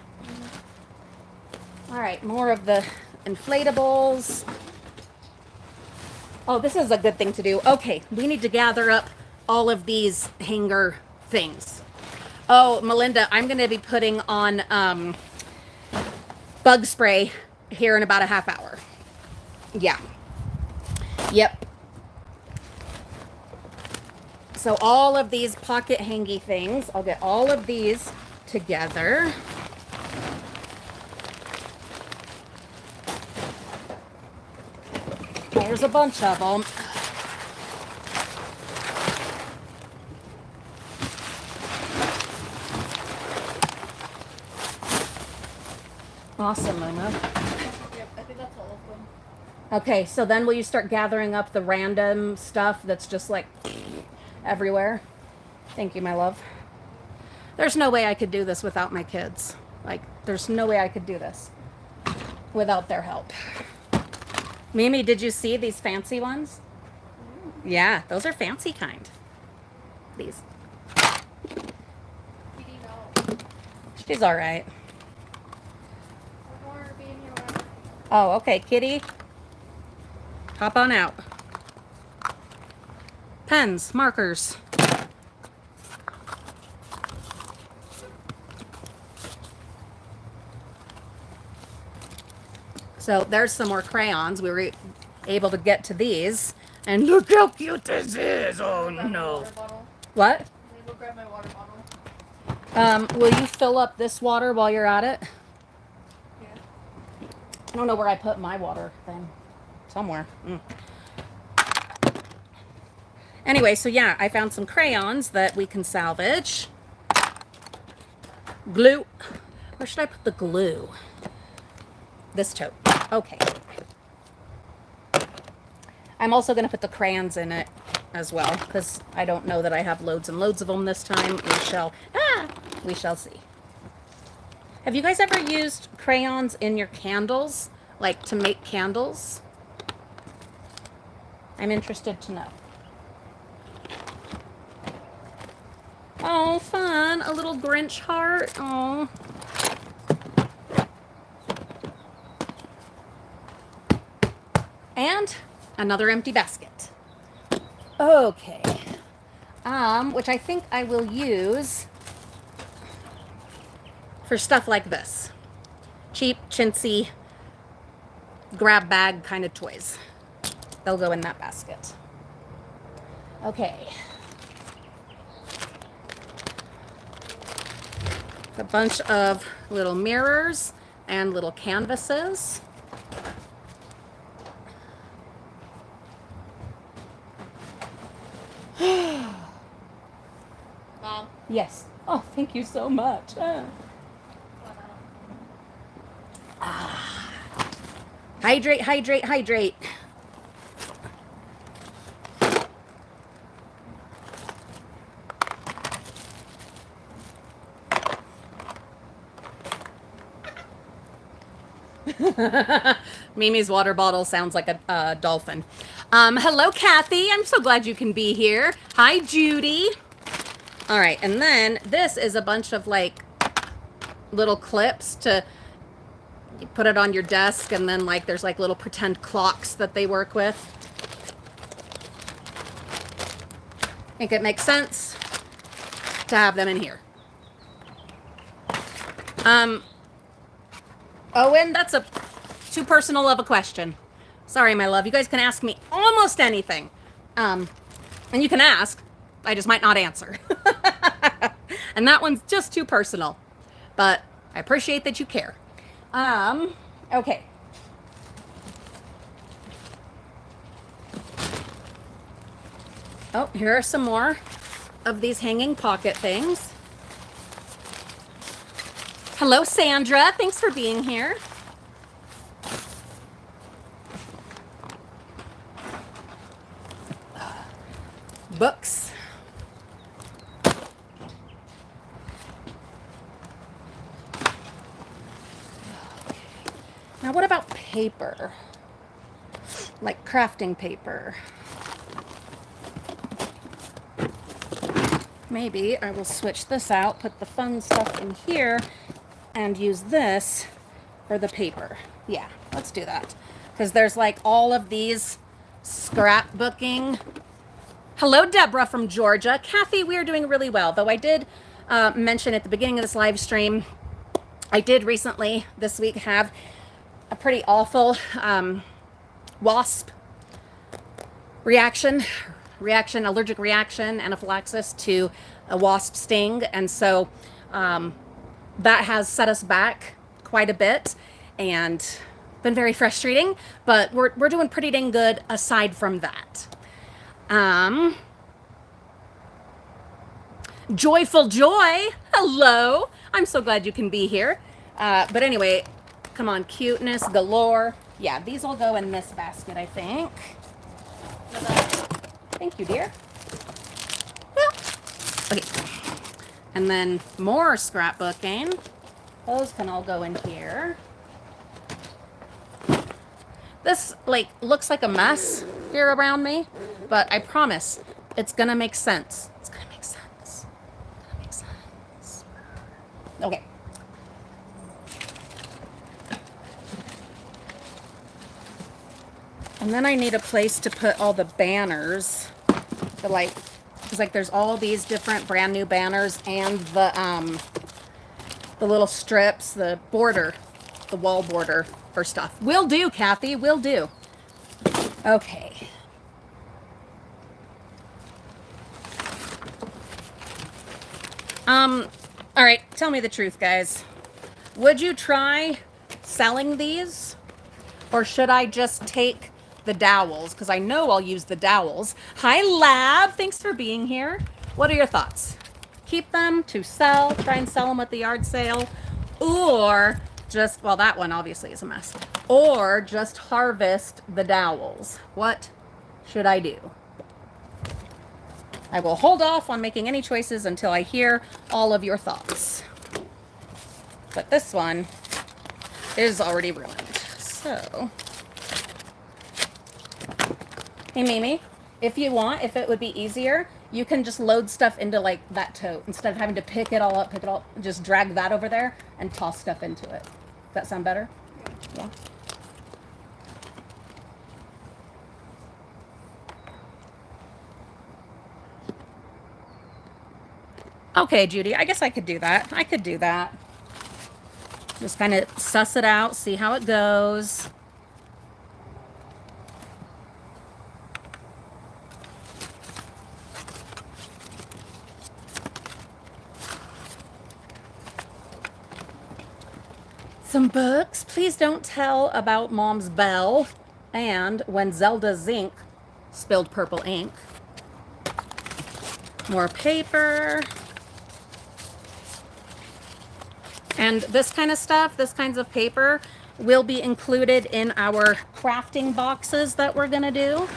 All right, more of the inflatables. Oh, this is a good thing to do. Okay, we need to gather up all of these hanger things. Oh, Melinda, I'm going to be putting on bug spray here in about a half hour. Yeah. Yep. So all of these pocket hangy things, I'll get all of these together. There's a bunch of them. Awesome, Mama. Yep, I think that's all of them. Okay, so then will you start gathering up the random stuff that's just like everywhere? Thank you, my love. There's no way I could do this without my kids. Like, there's no way I could do this without their help. Mimi, did you see these fancy ones? Yeah, those are fancy kind. These. She's all right. Oh, okay, kitty. Hop on out. Pens, markers. So there's some more crayons. We were able to get to these. And look how cute this is. Oh, no. What? Go grab my water bottle. Will you fill up this water while you're at it? Yeah. I don't know where I put my water thing. Somewhere. Anyway, so yeah, I found some crayons that we can salvage. Glue. Where should I put the glue? This tote. Okay. I'm also going to put the crayons in it as well, because I don't know that I have loads and loads of them this time. We shall see. Have you guys ever used crayons in your candles, like to make candles? I'm interested to know. Oh, fun. A little Grinch heart. Oh. And another empty basket. Okay. Which I think I will use for stuff like this. Cheap, chintzy, grab bag kind of toys. They'll go in that basket. Okay. A bunch of little mirrors and little canvases. Mom. Yes. Oh, thank you so much. Hydrate, hydrate, hydrate. Mimi's water bottle sounds like a dolphin. Hello, Kathy. I'm so glad you can be here. Hi, Judy. All right, and then this is a bunch of like little clips to put it on your desk, and then like there's like little pretend clocks that they work with. Think it makes sense to have them in here. Owen, that's a too personal of a question. Sorry, my love. You guys can ask me almost anything. And you can ask. I just might not answer. And that one's just too personal. But I appreciate that you care. Okay. Oh, here are some more of these hanging pocket things. Hello, Sandra. Thanks for being here. Books. Now, what about paper? Like crafting paper. Maybe I will switch this out, put the fun stuff in here, and use this for the paper. Yeah, let's do that. Because there's like all of these scrapbooking. Hello, Deborah from Georgia. Kathy, we are doing really well. Though I did mention at the beginning of this live stream, I did recently, this week, have a pretty awful wasp allergic reaction, anaphylaxis to a wasp sting. And so that has set us back quite a bit and been very frustrating, but we're doing pretty dang good aside from that. Joyful Joy, hello. I'm so glad you can be here. But anyway, come on, cuteness galore. Yeah, these will go in this basket, I think. Thank you, dear. Well, okay. And then more scrapbooking. Those can all go in here. This looks like a mess here around me, but I promise it's gonna make sense. It's gonna make sense. It's gonna make sense. Okay. And then I need a place to put all the banners. It's like there's all these different brand new banners and the little strips, the border, the wall border for stuff. Will do, Kathy, will do. Okay. All right, tell me the truth, guys. Would you try selling these? Or should I just take the dowels? Because I know I'll use the dowels. Hi, Lab. Thanks for being here. What are your thoughts? Keep them to sell, try and sell them at the yard sale, or just, well, that one obviously is a mess, or just harvest the dowels. What should I do? I will hold off on making any choices until I hear all of your thoughts. But this one is already ruined. So, hey Mimi, if you want, if it would be easier, you can just load stuff into like that tote instead of having to pick it all up, just drag that over there and toss stuff into it. Does that sound better? Yeah. Okay, Judy, I guess I could do that. I could do that. Just kind of suss it out, see how it goes. Some books. Please don't tell about Mom's bell and when Zelda Zink spilled purple ink. More paper. And this kind of stuff, this kinds of paper will be included in our crafting boxes that we're going to do.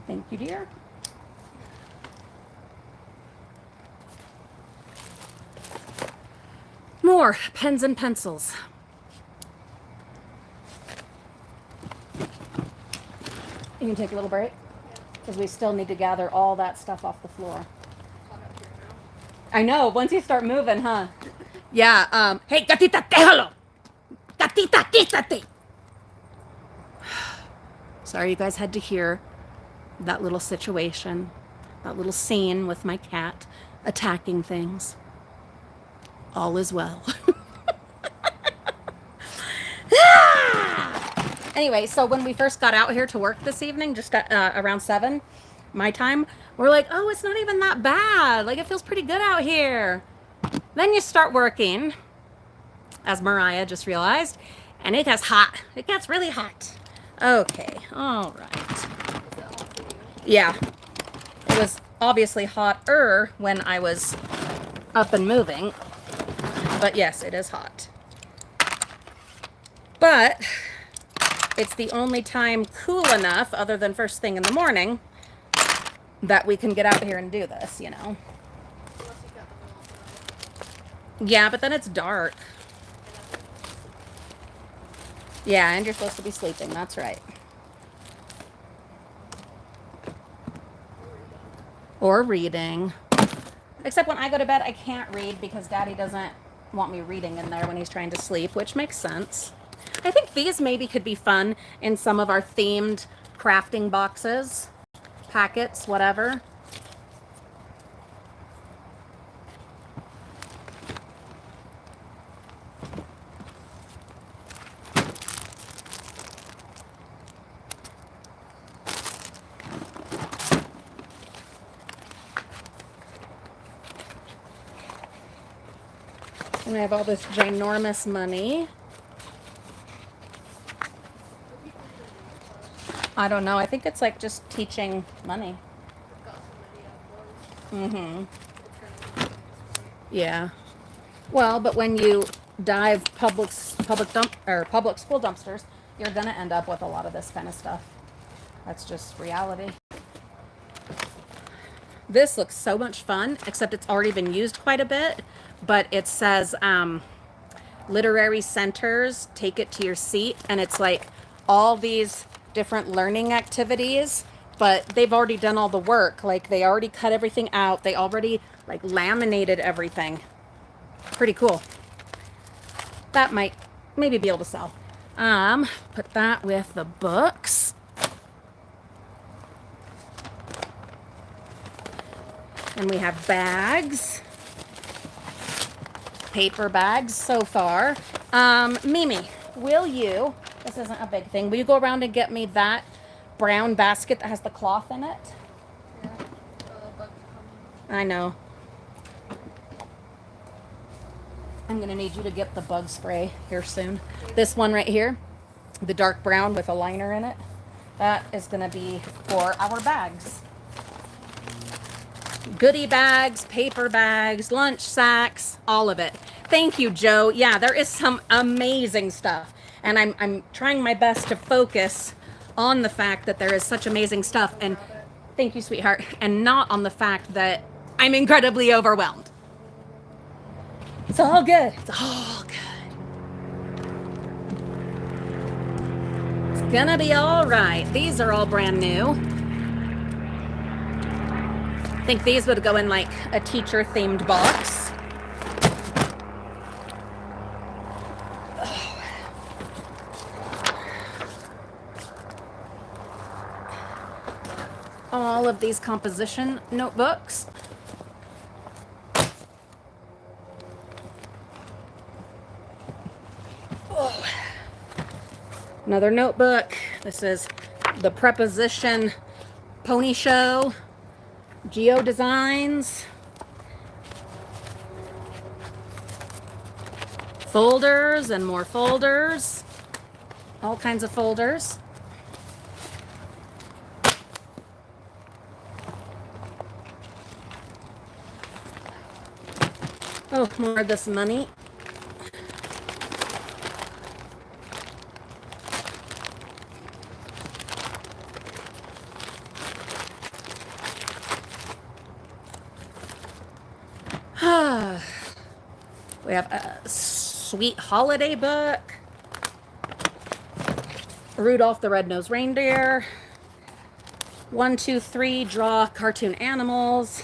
Thank you, dear. More pens and pencils. You can take a little break because we still need to gather all that stuff off the floor. I know. Once you start moving, huh? Yeah. Hey, gatita, déjalo. Gatita, quítate. Sorry, you guys had to hear that little situation, that little scene with my cat attacking things. All is well. Anyway, so when we first got out here to work this evening, just at, around 7, my time, we're like, oh, it's not even that bad. Like, it feels pretty good out here. Then you start working, as Mariah just realized, and it gets hot. It gets really hot. Okay, all right. Yeah, it was obviously hotter when I was up and moving, but yes, it is hot. But it's the only time cool enough, other than first thing in the morning, that we can get out here and do this, you know. Yeah, but then it's dark. Yeah, and you're supposed to be sleeping. That's right. Or reading. Except when I go to bed, I can't read because Daddy doesn't want me reading in there when he's trying to sleep, which makes sense. I think these maybe could be fun in some of our themed crafting boxes, packets, whatever. And I have all this ginormous money. I don't know. I think it's like just teaching money. Mm-hmm. Yeah. Well, but when you dive public school dumpsters, you're gonna end up with a lot of this kind of stuff. That's just reality. This looks so much fun, except it's already been used quite a bit. But it says literary centers, take it to your seat, and it's like all these different learning activities, but they've already done all the work. Like they already cut everything out. They already like laminated everything. Pretty cool. That might maybe be able to sell. Put that with the books. And we have bags. Paper bags so far. Mimi, will you, this isn't a big thing, will you go around and get me that brown basket that has the cloth in it? Yeah. I know. I'm gonna need you to get the bug spray here soon. This one right here, the dark brown with a liner in it, that is gonna be for our bags. Goodie bags, paper bags, lunch sacks, all of it. Thank you, Joe. Yeah, there is some amazing stuff. And I'm trying my best to focus on the fact that there is such amazing stuff. And thank you, sweetheart. And not on the fact that I'm incredibly overwhelmed. It's all good. It's all good. It's gonna be all right. These are all brand new. I think these would go in like a teacher themed box. All of these composition notebooks. Oh. Another notebook. This is the Preposition Pony Show. Geo Designs. Folders and more folders. All kinds of folders. Oh, more of this money. We have a sweet holiday book. Rudolph the Red-Nosed Reindeer. 1, 2, 3, draw cartoon animals,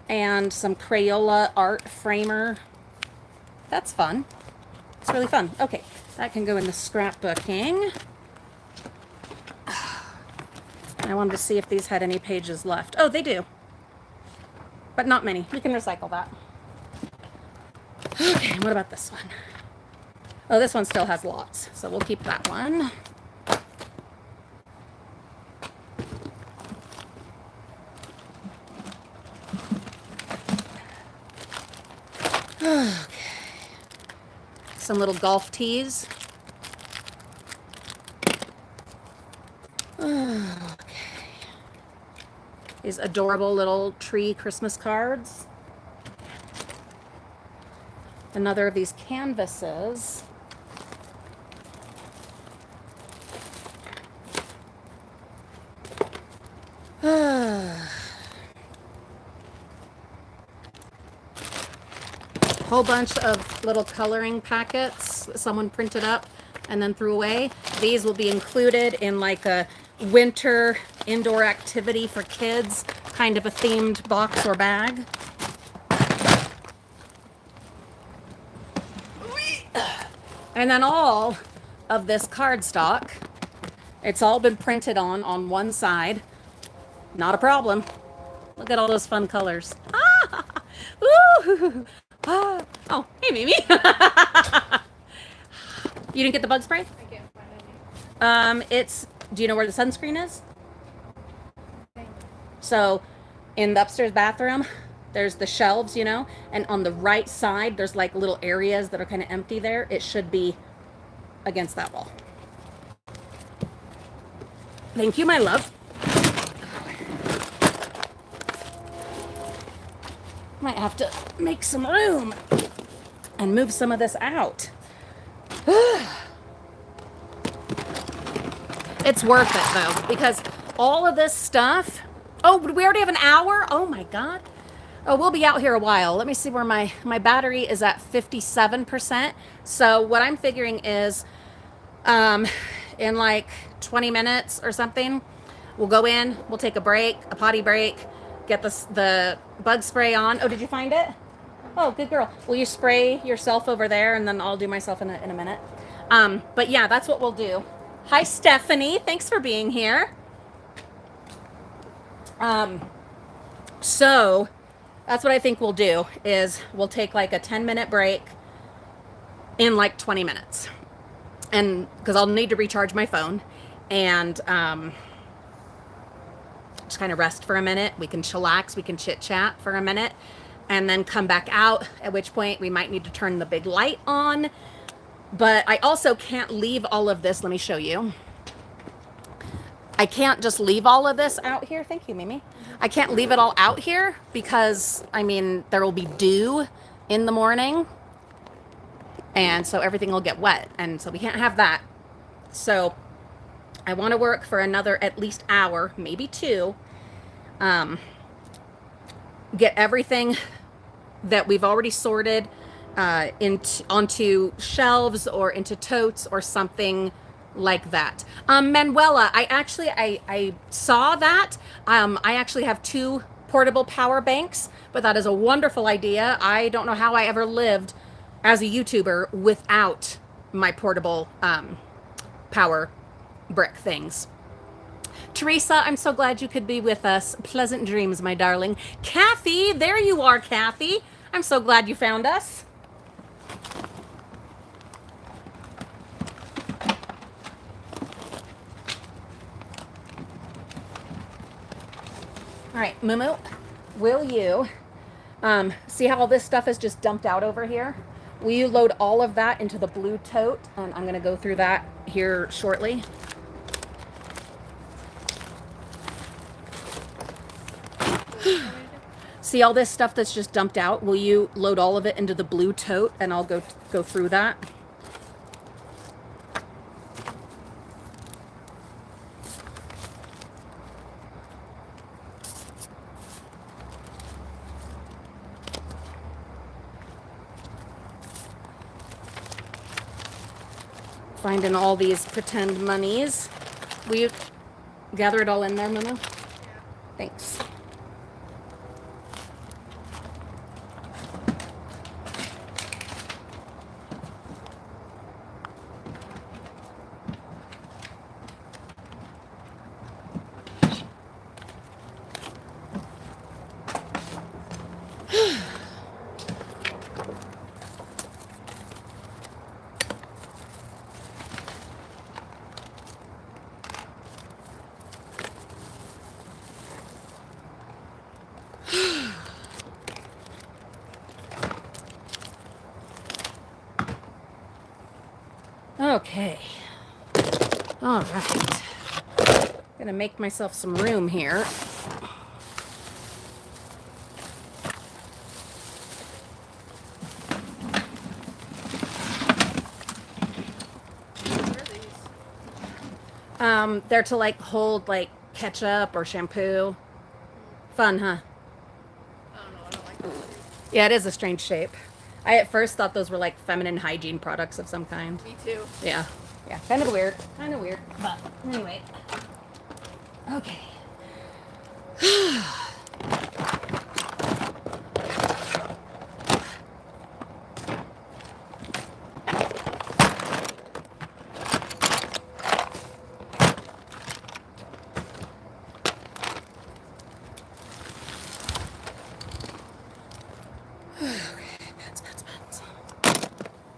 and some Crayola art framer. That's fun. It's really fun. Okay, that can go into scrapbooking. I wanted to see if these had any pages left. Oh, they do. But not many. We can recycle that. Okay, what about this one? Oh, this one still has lots, so we'll keep that one. Okay. Some little golf tees. Okay. These adorable little tree Christmas cards. Another of these canvases. Whole bunch of little coloring packets that someone printed up and then threw away. These will be included in like a winter indoor activity for kids, kind of a themed box or bag. And then all of this cardstock, it's all been printed on one side. Not a problem. Look at all those fun colors. Ah! Woo! Ah. Oh, hey, Mimi. You didn't get the bug spray? I can't find any. Do you know where the sunscreen is? So in the upstairs bathroom, there's the shelves, you know, and on the right side, there's like little areas that are kind of empty there. It should be against that wall. Thank you, my love. Might have to make some room and move some of this out. It's worth it though, because all of this stuff. Oh, we already have an hour? Oh my God. Oh, we'll be out here a while. Let me see where my battery is at 57%. So what I'm figuring is in like 20 minutes or something, we'll go in, we'll take a break, a potty break, get the bug spray on. Oh, did you find it? Oh, good girl. Will you spray yourself over there, and then I'll do myself in a minute. But yeah, that's what we'll do. Hi, Stephanie. Thanks for being here. So that's what I think we'll do is we'll take like a 10-minute break in like 20 minutes. And because I'll need to recharge my phone and just kind of rest for a minute. We can chillax, we can chit chat for a minute and then come back out, at which point we might need to turn the big light on. But I also can't leave all of this. Let me show you. I can't just leave all of this out here. Thank you, Mimi. I can't leave it all out here because, I mean, there will be dew in the morning. And so everything will get wet. And so we can't have that. So I want to work for another at least hour, maybe 2. Get everything that we've already sorted onto shelves or into totes or something like that. Manuela, I saw that. I actually have 2 portable power banks, but that is a wonderful idea. I don't know how I ever lived as a YouTuber without my portable power brick things. Teresa, I'm so glad you could be with us. Pleasant dreams, my darling. Kathy, there you are, Kathy. I'm so glad you found us. All right, Mumu, will you see how all this stuff is just dumped out over here? Will you load all of that into the blue tote? And I'm going to go through that here shortly. See all this stuff that's just dumped out? Will you load all of it into the blue tote and I'll go through that? Finding all these pretend monies. Will you gather it all in there, Momo? Thanks. Okay. All right. Gonna make myself some room here. What are these? They're to like hold like ketchup or shampoo. Fun, huh? I don't know. I don't like those. Yeah, it is a strange shape. I at first thought those were like feminine hygiene products of some kind. Me too. Yeah. Yeah. Kind of weird. Kind of weird. But anyway. Okay.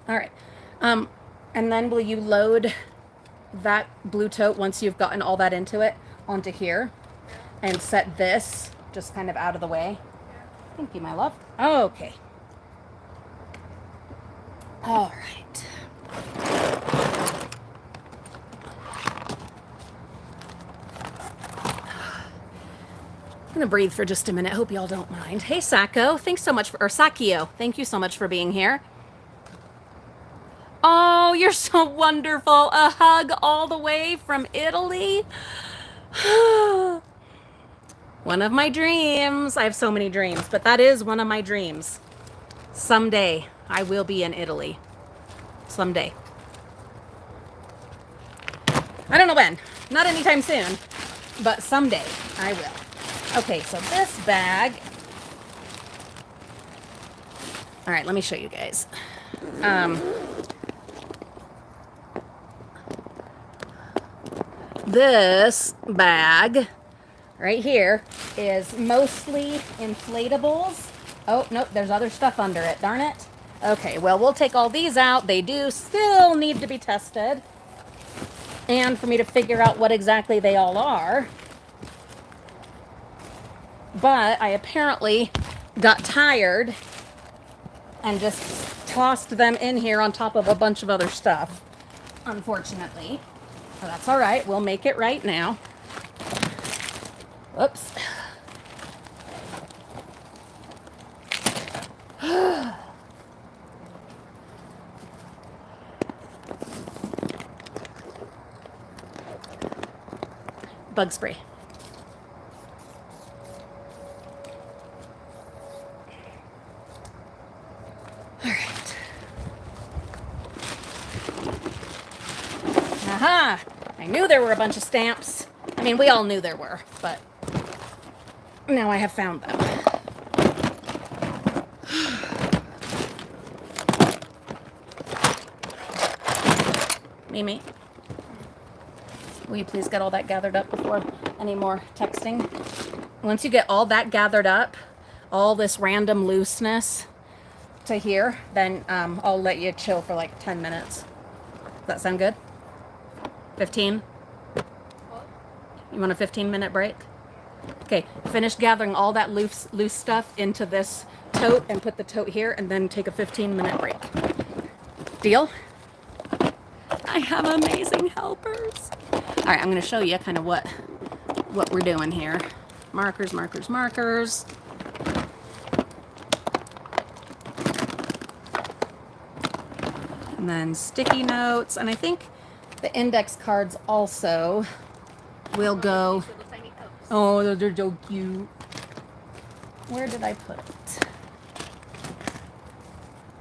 All right. And then will you load that blue tote once you've gotten all that into it onto here and set this just kind of out of the way? Thank you, my love. Okay. All right. I'm gonna breathe for just a minute. Hope y'all don't mind. Hey, Sacco. Thanks so much for, or Sakio. Thank you so much for being here. Oh, you're so wonderful. A hug all the way from Italy. One of my dreams. I have so many dreams, but that is one of my dreams. Someday I will be in Italy. Someday. I don't know when. Not anytime soon, but someday I will. Okay, so this bag. All right, let me show you guys. This bag right here is mostly inflatables. Oh, nope, there's other stuff under it. Darn it. Okay, well, we'll take all these out. They do still need to be tested. And for me to figure out what exactly they all are. But I apparently got tired and just tossed them in here on top of a bunch of other stuff, unfortunately. Well, that's all right. We'll make it right now. Whoops. Bug spray. All right. Aha! I knew there were a bunch of stamps. I mean, we all knew there were, but now I have found them. Mimi, will you please get all that gathered up before any more texting? Once you get all that gathered up, all this random looseness to here, then I'll let you chill for like 10 minutes. Does that sound good? 15? What? You want a 15-minute break? Okay, finish gathering all that loose stuff into this tote and put the tote here and then take a 15-minute break. Deal? I have amazing helpers. All right, I'm going to show you kind of what we're doing here. Markers, markers, markers. And then sticky notes. And I think the index cards also will go. These little tiny cups. Oh, they're so cute. Where did I put it?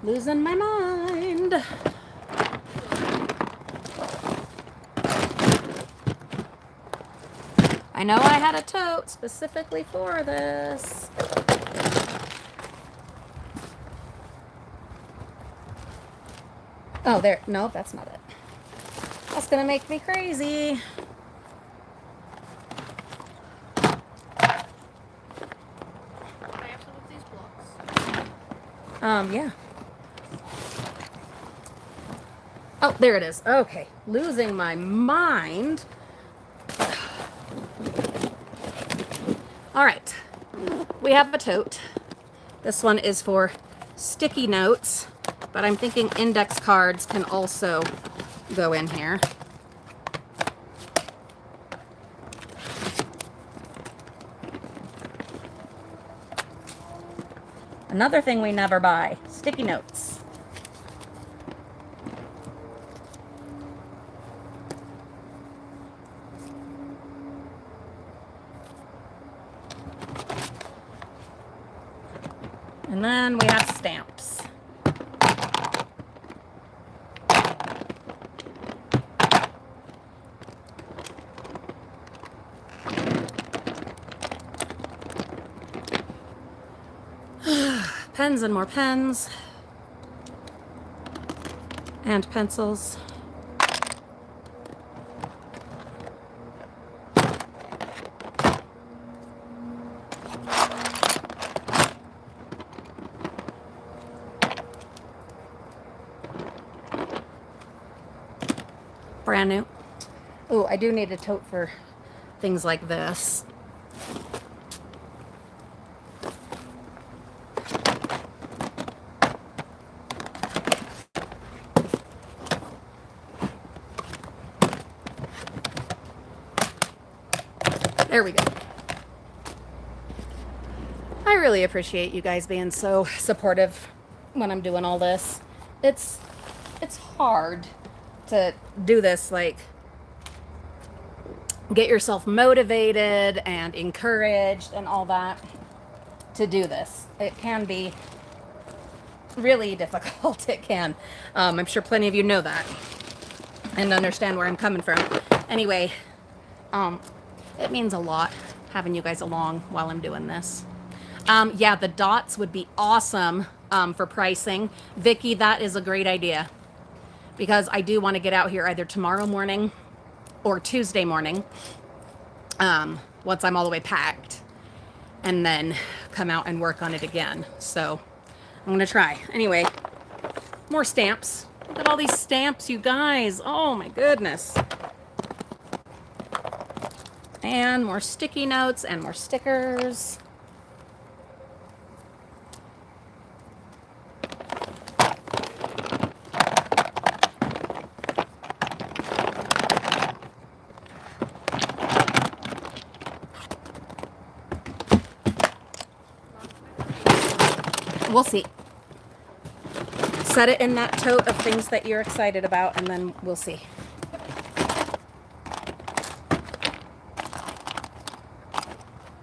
Losing my mind. I know I had a tote specifically for this. Oh, there. No, that's not it. That's gonna make me crazy. I have some of these blocks. Yeah. Oh, there it is. Okay. Losing my mind. All right. We have a tote. This one is for sticky notes, but I'm thinking index cards can also go in here. Another thing we never buy, sticky notes. And then we have stamps. Pens and more pens. And pencils. Brand new. Oh, I do need a tote for things like this. There we go. I really appreciate you guys being so supportive when I'm doing all this. It's hard to do this, like, get yourself motivated and encouraged and all that to do this. It can be really difficult. It can. I'm sure plenty of you know that and understand where I'm coming from. Anyway, it means a lot having you guys along while I'm doing this. Yeah, the dots would be awesome for pricing. Vicki, that is a great idea, because I do want to get out here either tomorrow morning or Tuesday morning, once I'm all the way packed, and then come out and work on it again. So I'm gonna try. Anyway, more stamps. Look at all these stamps, you guys. Oh my goodness. And more sticky notes and more stickers. We'll see. Set it in that tote of things that you're excited about, and then we'll see.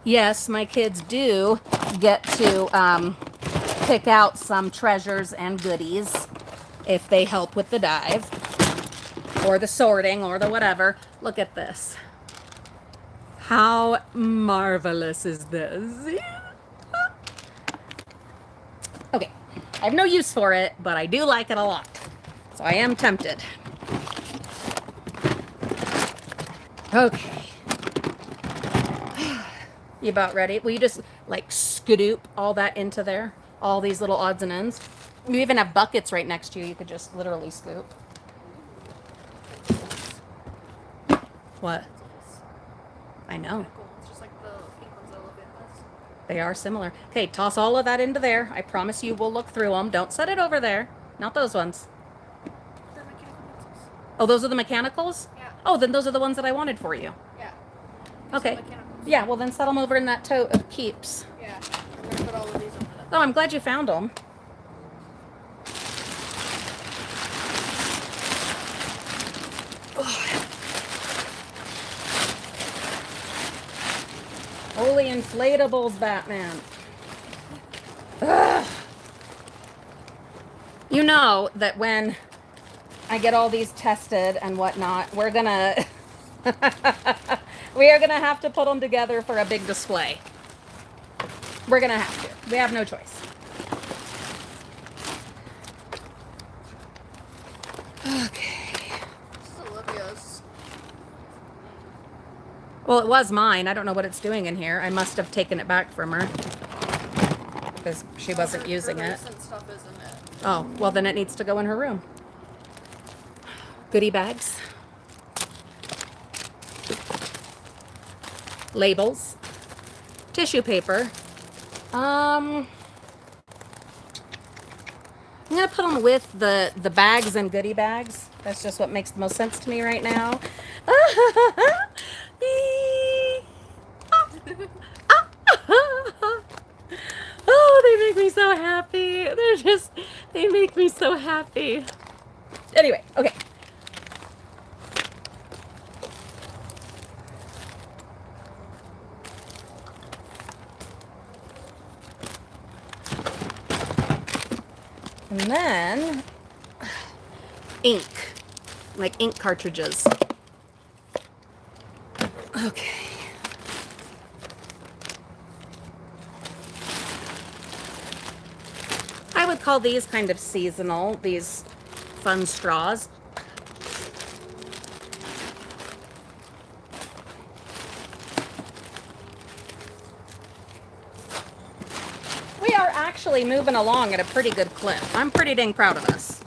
Yes, my kids do get to pick out some treasures and goodies if they help with the dive or the sorting or the whatever. Look at this. How marvelous is this? Okay, I have no use for it, but I do like it a lot. So I am tempted. Okay. You about ready? Will you just like scoop all that into there? All these little odds and ends. You even have buckets right next to you. You could just literally scoop. What? I know. It's just like the pink ones that look at us. They are similar. Okay, toss all of that into there. I promise you we'll look through them. Don't set it over there. Not those ones. They're mechanical pencils. Oh, those are the mechanicals? Yeah. Oh, then those are the ones that I wanted for you. Yeah. Okay. Yeah, well then set them over in that tote of keeps. Yeah. We're gonna put all of these over there. Oh, I'm glad you found them. Holy inflatables, Batman. Ugh. You know that when I get all these tested and whatnot, we're gonna We are going to have to put them together for a big display. We're going to have to. We have no choice. Okay. This is Olivia's. Well, it was mine. I don't know what it's doing in here. I must have taken it back from her because she wasn't using it. Recent stuff is in it. Oh, well, then it needs to go in her room. Goodie bags. Labels. Tissue paper. I'm going to put them with the bags and goodie bags. That's just what makes the most sense to me right now. Oh, they make me so happy. They make me so happy. Anyway, okay. And then ink, like ink cartridges. Okay. I would call these kind of seasonal, these fun straws. We are actually moving along at a pretty good clip. I'm pretty dang proud of us.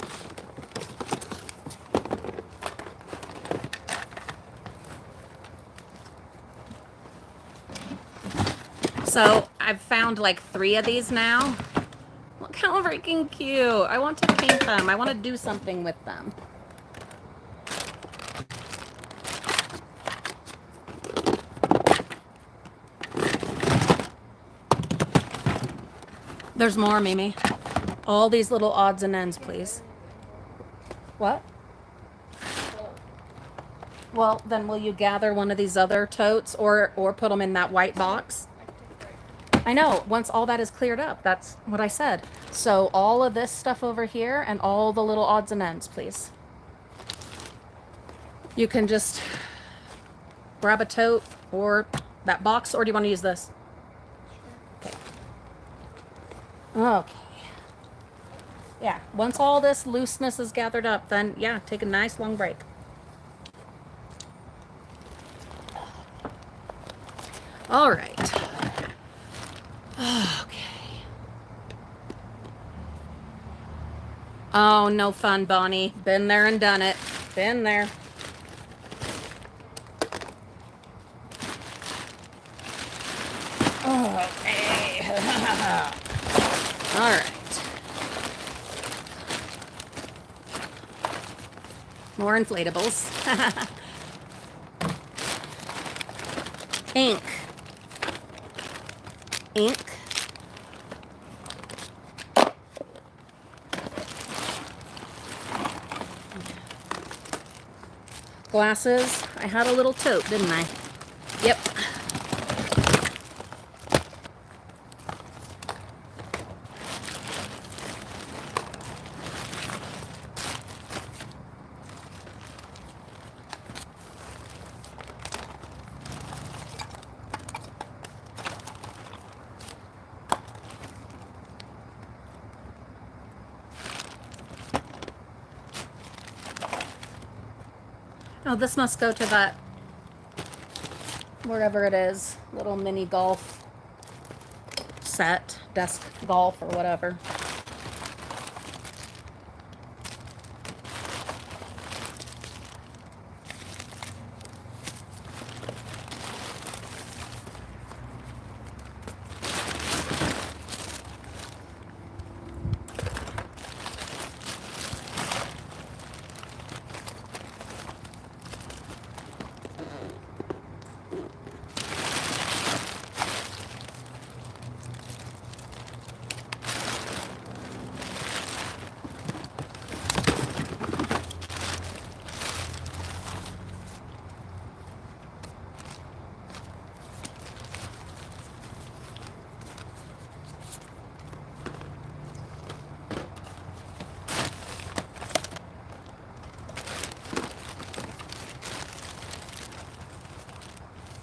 So I've found like 3 of these now. Look how freaking cute. I want to paint them. I want to do something with them. There's more, Mimi. All these little odds and ends, please. What? Well, then will you gather one of these other totes or put them in that white box? I know, once all that is cleared up, that's what I said. So all of this stuff over here and all the little odds and ends, please. You can just grab a tote or that box, or do you want to use this? Okay. Okay. Yeah, once all this looseness is gathered up, then yeah, take a nice long break. All right. Okay. Oh, no fun, Bonnie. Been there and done it. Been there. Okay. All right. More inflatables. Ink. Ink. Glasses. I had a little tote, didn't I? Yep. Oh, this must go to that, wherever it is, little mini golf set, desk golf or whatever.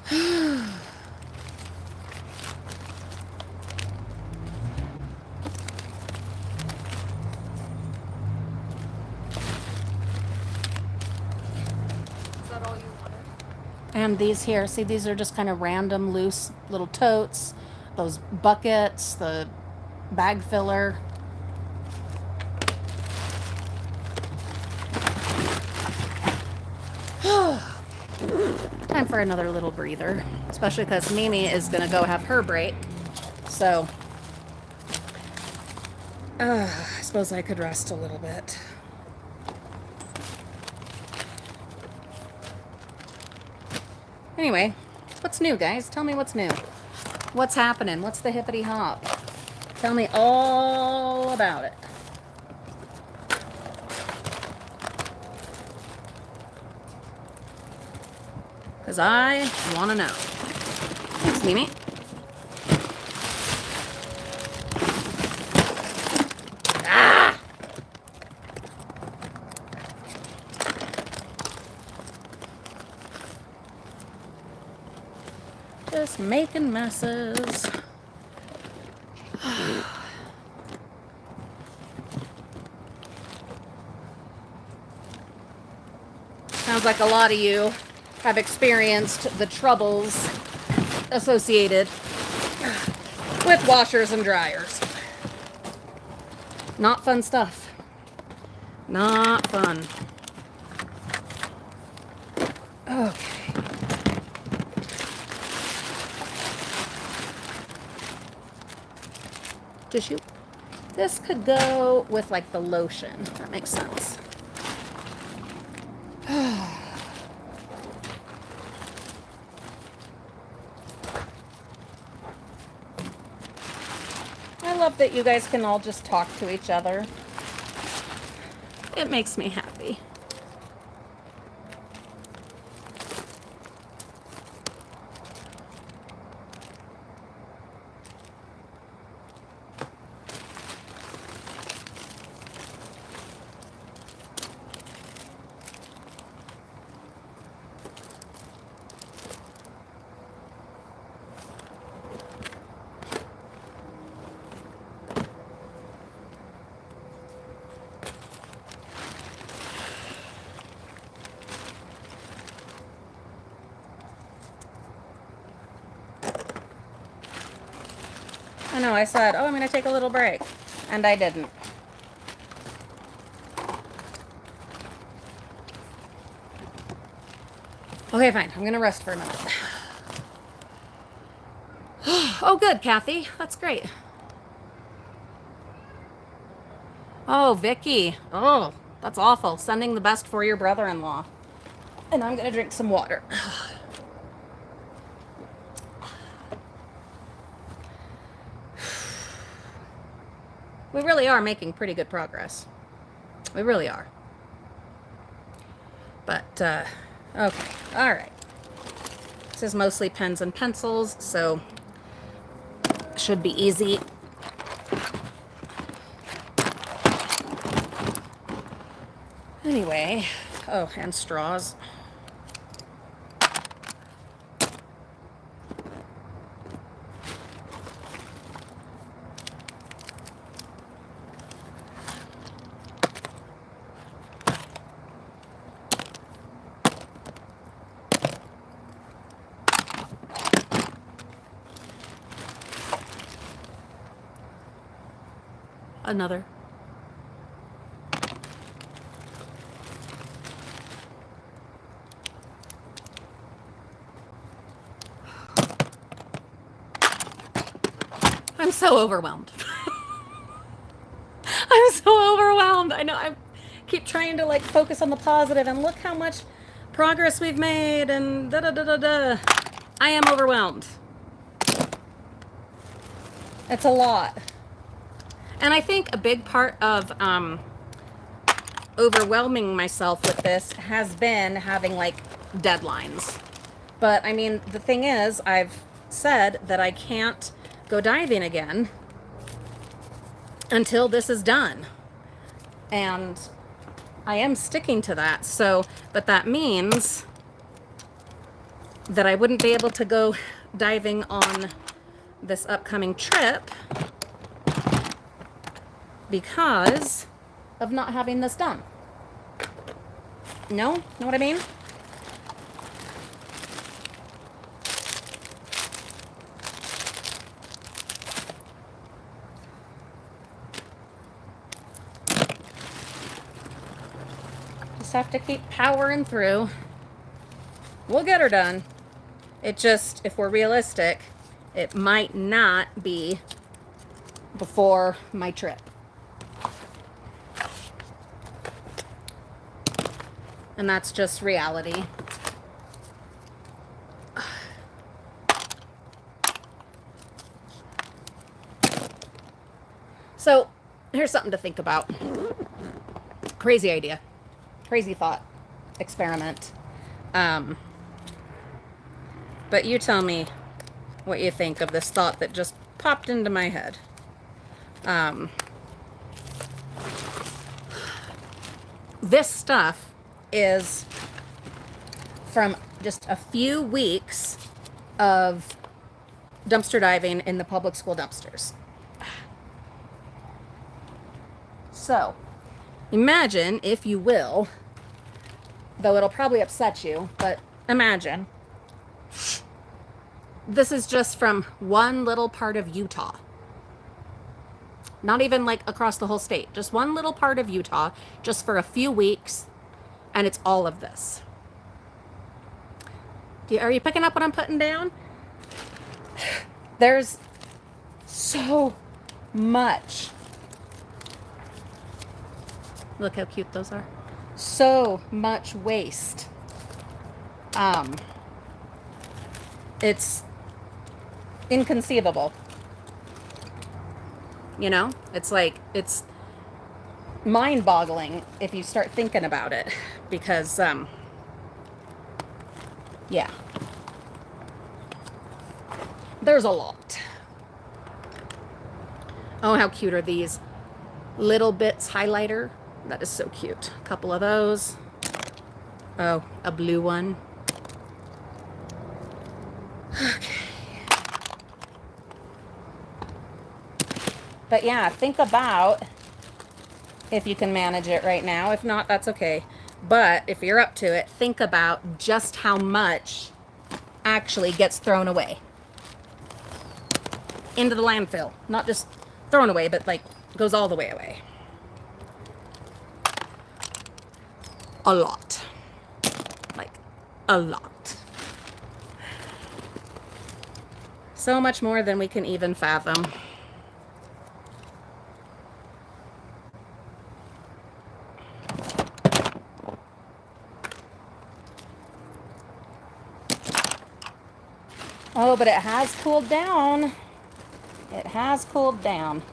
Is that all you wanted? And these here, see, these are just kind of random, loose little totes. Those buckets, the bag filler. Time for another little breather, especially because Mimi is going to go have her break. So, I suppose I could rest a little bit. Anyway, what's new, guys? Tell me what's new. What's happening? What's the hippity hop? Tell me all about it. Because I want to know. Thanks, Mimi. Ah! Just making messes. Sounds like a lot of you have experienced the troubles associated with washers and dryers. Not fun stuff. Not fun. Okay. Tissue. This could go with like the lotion. That makes sense. I love that you guys can all just talk to each other. It makes me happy. I know, I said, oh, I'm going to take a little break. And I didn't. Okay, fine. I'm going to rest for a minute. Oh, good, Kathy. That's great. Oh, Vicky. Oh, that's awful. Sending the best for your brother-in-law. And I'm going to drink some water. We really are making pretty good progress. We really are. But, okay. All right. This is mostly pens and pencils, so should be easy. Anyway, oh, and straws. Another. I'm so overwhelmed. I'm so overwhelmed. I know I keep trying to like focus on the positive and look how much progress we've made and da da da da da. I am overwhelmed. It's a lot. And I think a big part of overwhelming myself with this has been having like deadlines. But I mean, the thing is, I've said that I can't go diving again until this is done. And I am sticking to that. So, but that means that I wouldn't be able to go diving on this upcoming trip because of not having this done. No? Know what I mean? Just have to keep powering through. We'll get her done. It just, if we're realistic, it might not be before my trip. And that's just reality. So, here's something to think about. Crazy idea. Crazy thought. Experiment. But you tell me what you think of this thought that just popped into my head. This stuff is from just a few weeks of dumpster diving in the public school dumpsters. So, imagine, if you will, though it'll probably upset you, but imagine, this is just from one little part of Utah. Not even like across the whole state, just one little part of Utah, just for a few weeks, and it's all of this. Are you picking up what I'm putting down? There's so much. Look how cute those are. So much waste. It's inconceivable. You know, it's like, it's mind-boggling if you start thinking about it, because yeah, there's a lot. Oh, how cute are these Little Bits highlighter? That is so cute. A couple of those. Oh, a blue one. Okay. But yeah, think about if you can manage it right now. If not, that's okay. But if you're up to it, think about just how much actually gets thrown away into the landfill. Not just thrown away, but like goes all the way away. A lot. Like, a lot. So much more than we can even fathom. Oh, but it has cooled down. It has cooled down.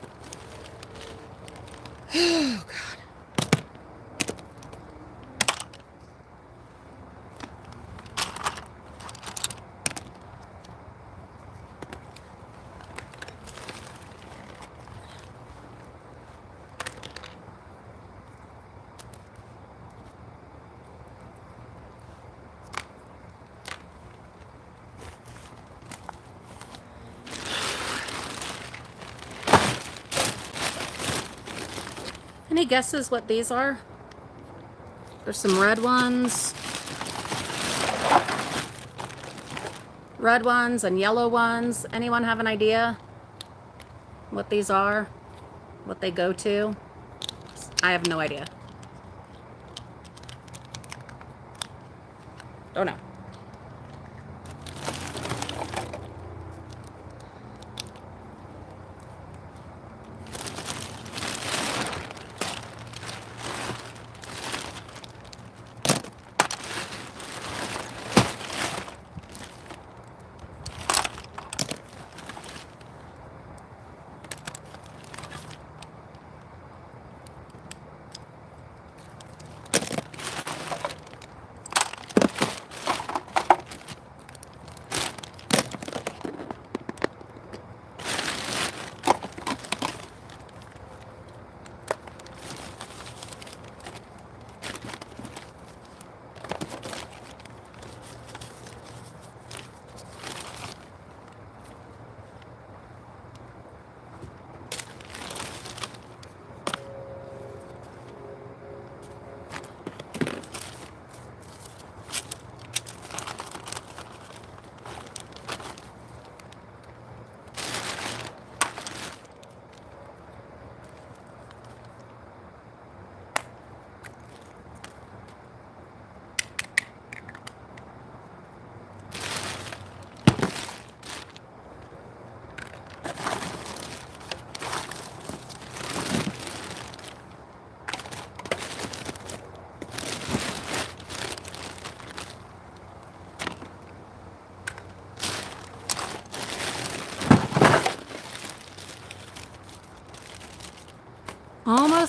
Oh, God. Any guesses what these are? There's some red ones. Red ones and yellow ones. Anyone have an idea what these are? What they go to? I have no idea. Don't know.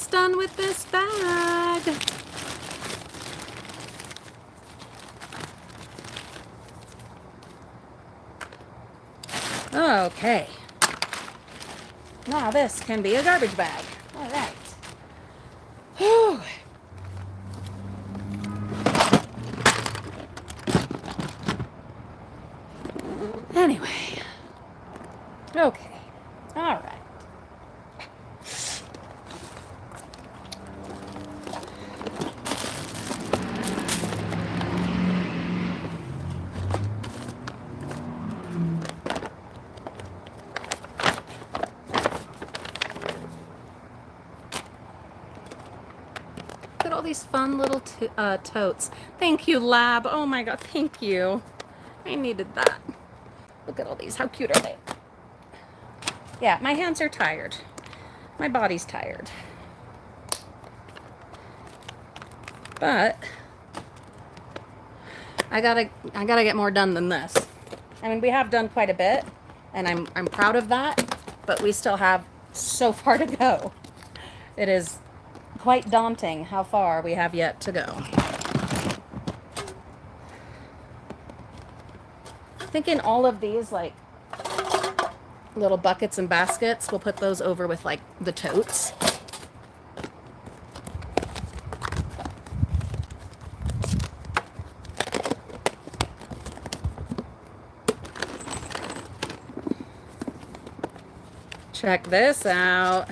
almost done with this bag. Okay. Now this can be a garbage bag. All right. Whew. Anyway. Okay. All right. Look at all these fun little totes. Thank you, Lab. Oh my God, thank you. I needed that. Look at all these. How cute are they? Yeah, my hands are tired. My body's tired. But I gotta get more done than this. I mean, we have done quite a bit, and I'm proud of that, but we still have so far to go. It is quite daunting how far we have yet to go. Thinking all of these like little buckets and baskets, we'll put those over with like the totes. Check this out.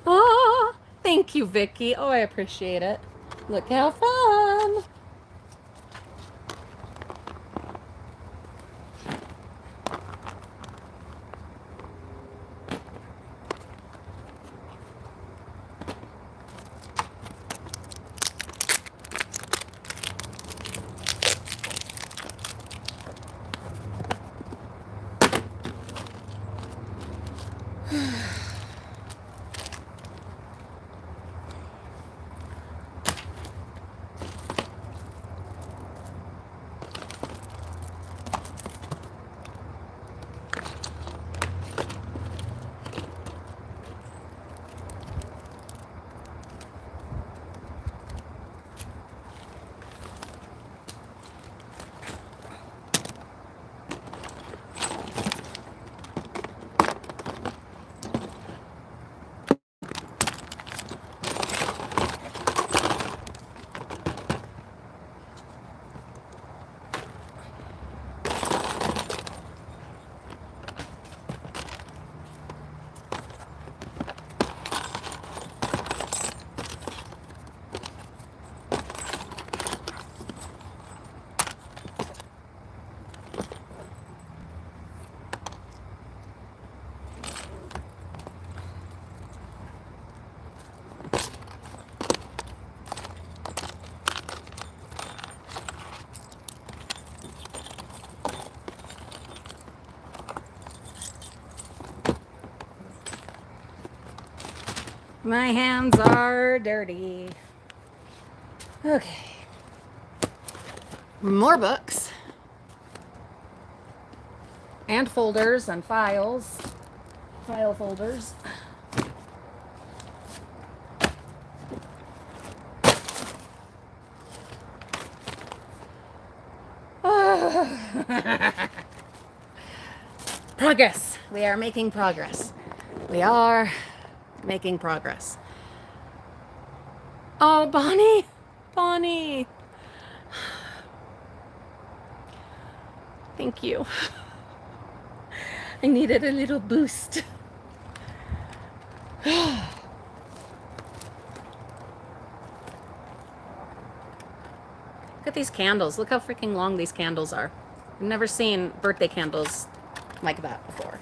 Oh, thank you, Vicky. Oh, I appreciate it. Look how fun. My hands are dirty. Okay. More books. And folders and files. File folders. Progress. We are making progress. We are making progress. Oh, Bonnie. Bonnie. Thank you. I needed a little boost. Look at these candles. Look how freaking long these candles are. I've never seen birthday candles like that before.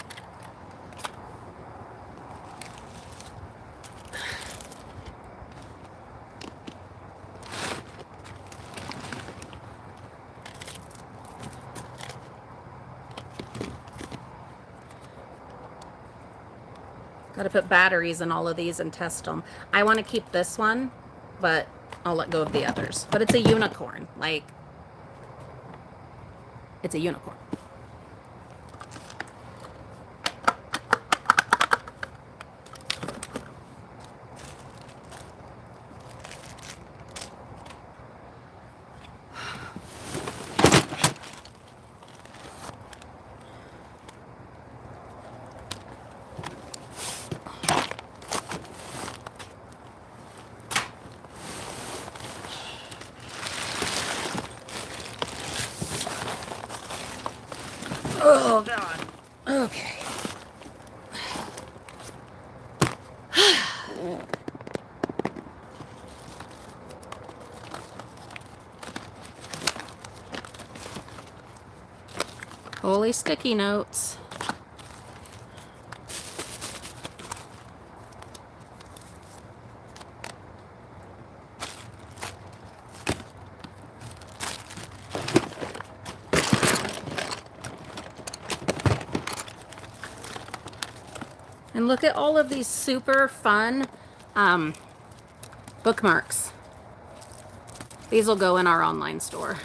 Got to put batteries in all of these and test them. I want to keep this one, but I'll let go of the others. But it's a unicorn. Like, it's a unicorn. Oh, God. Okay. Holy sticky notes. And look at all of these super fun bookmarks. These will go in our online store.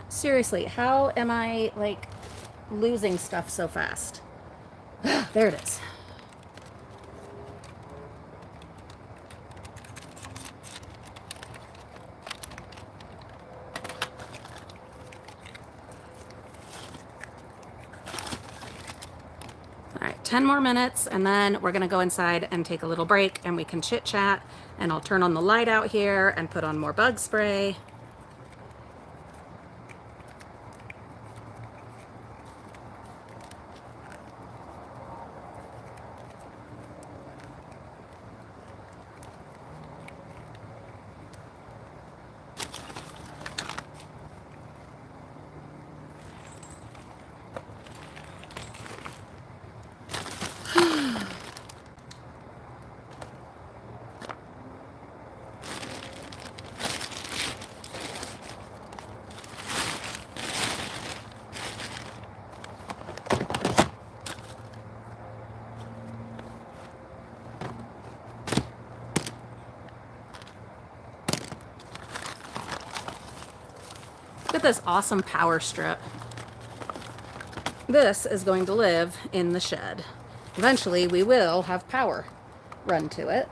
Seriously, how am I like losing stuff so fast? There it is. All right, 10 more minutes, and then we're gonna go inside and take a little break, and we can chit chat, and I'll turn on the light out here and put on more bug spray. Look at this awesome power strip. This is going to live in the shed. Eventually, we will have power run to it.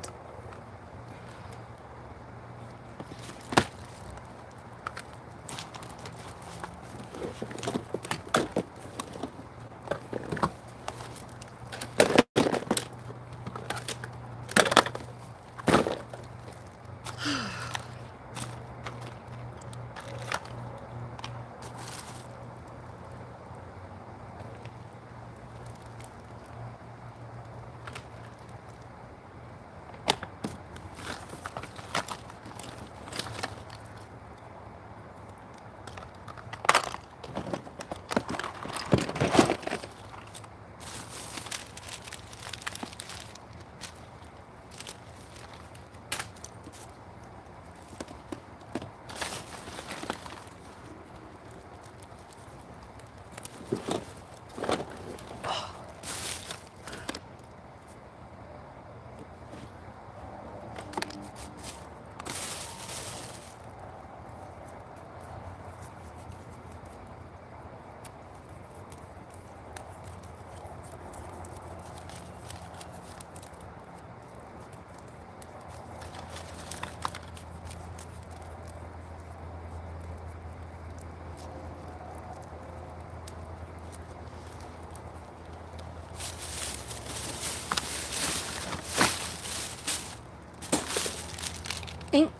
Ink.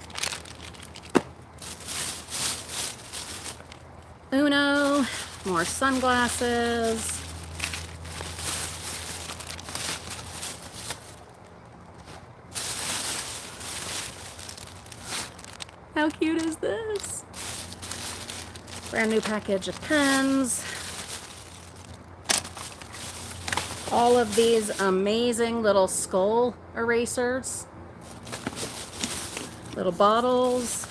Uno. More sunglasses. How cute is this? Brand new package of pens. All of these amazing little skull erasers. Little bottles.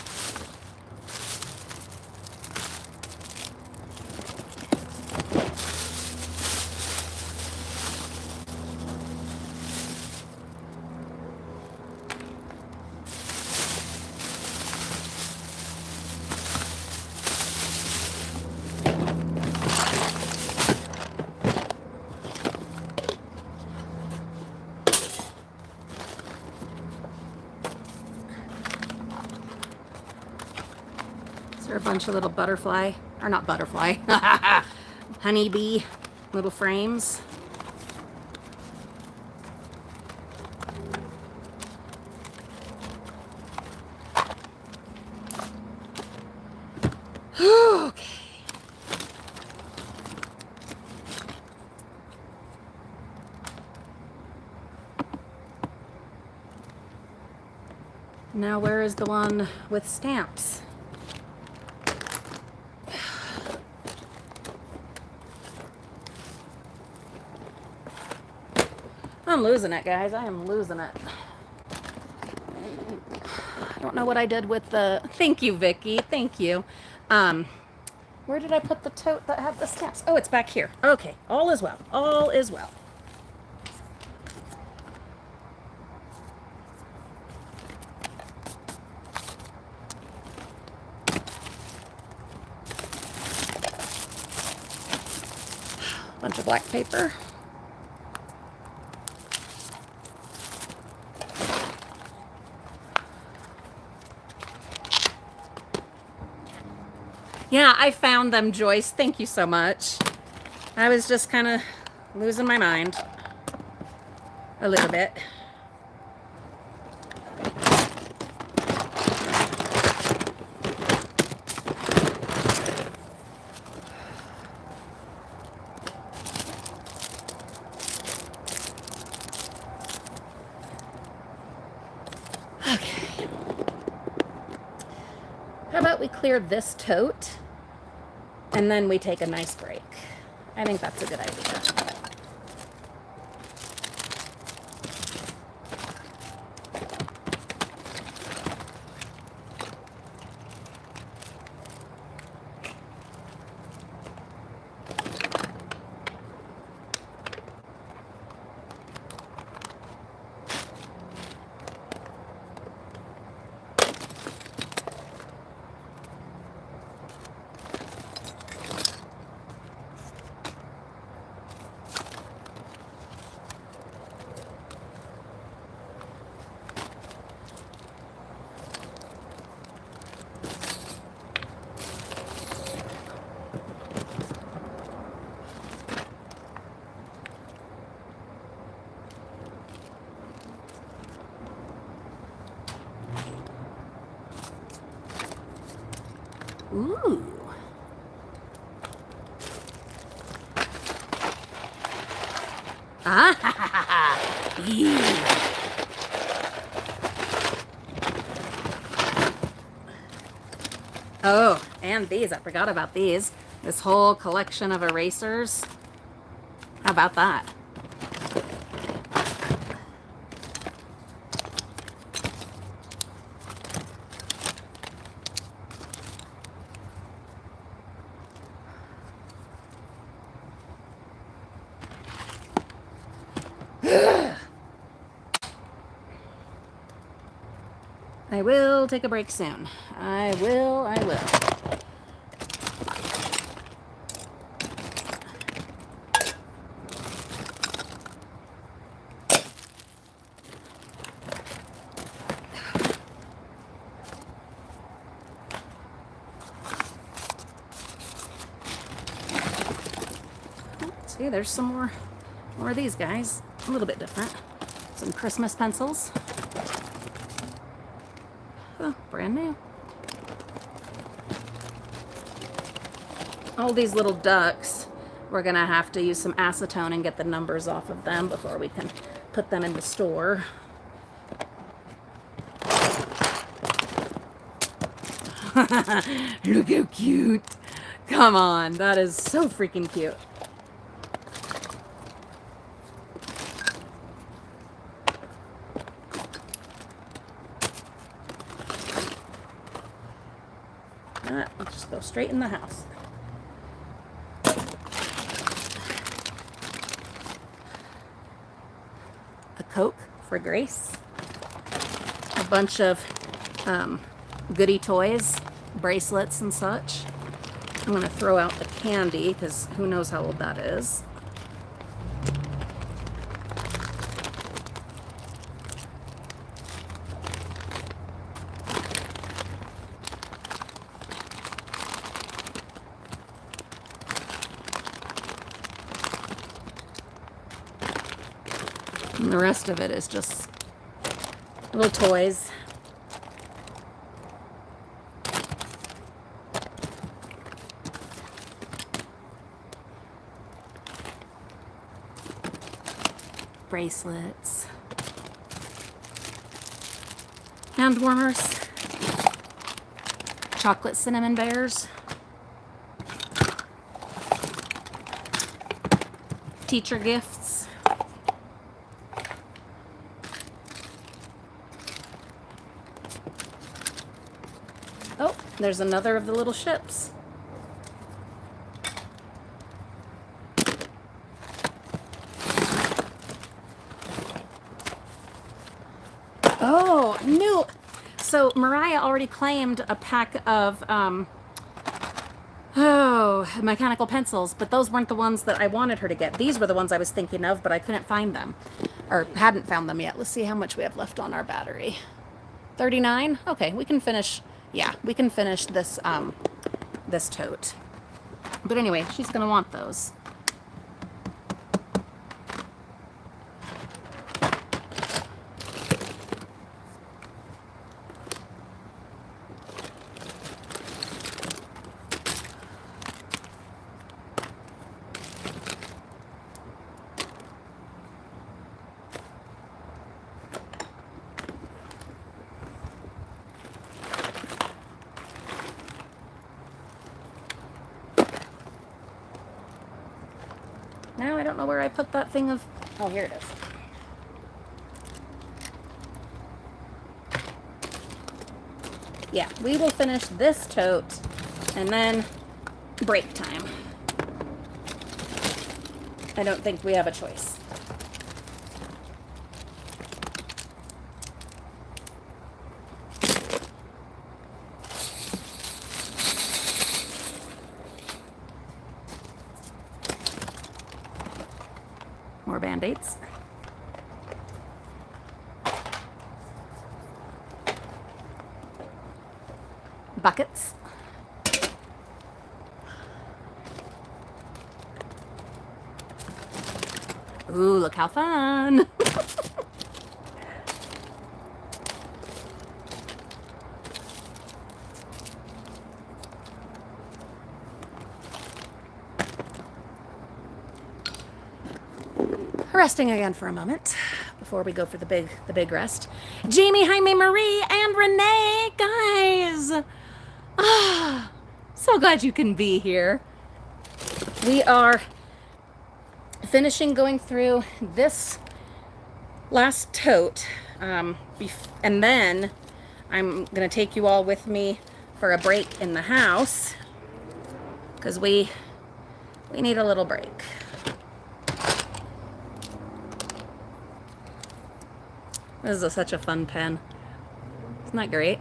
There are a bunch of little butterfly, or not butterfly, honeybee little frames. Okay. Now where is the one with stamps? I'm losing it, guys. I am losing it. I don't know what I did with the... Thank you, Vicky. Thank you. Where did I put the tote that had the stamps? Oh, it's back here. Okay. All is well. All is well. Bunch of black paper. Yeah, I found them, Joyce. Thank you so much. I was just kind of losing my mind a little bit. Okay. How about we clear this tote and then we take a nice break? I think that's a good idea. Ooh. Ah. Oh, and these. I forgot about these. This whole collection of erasers. How about that? I will take a break soon. I will. See, there's some more of these guys. A little bit different. Some Christmas pencils. Oh, brand new. All these little ducks, we're gonna have to use some acetone and get the numbers off of them before we can put them in the store. Look how cute. Come on, that is so freaking cute. Let's just go straight in the house. A Coke for Grace. A bunch of goodie toys, bracelets and such. I'm going to throw out the candy because who knows how old that is. And the rest of it is just little toys. Bracelets. Hand warmers. Chocolate cinnamon bears. Teacher gifts. Oh, there's another of the little ships. Oh, new. So Mariah already claimed a pack of mechanical pencils, but those weren't the ones that I wanted her to get. These were the ones I was thinking of, but I couldn't find them, or hadn't found them yet. Let's see how much we have left on our battery. 39. Okay, we can finish. Yeah, we can finish this this tote. But anyway, she's gonna want those. Now I don't know where I put that thing of... Oh, here it is. Yeah, we will finish this tote and then break time. I don't think we have a choice. More Band-Aids. Buckets. Ooh, look how fun. Resting again for a moment before we go for the big rest. Jamie, Jaime, Marie, and Renee, guys. Ah, so glad you can be here. We are finishing going through this last tote, and then I'm gonna take you all with me for a break in the house because we need a little break. This is such a fun pen. Isn't that great?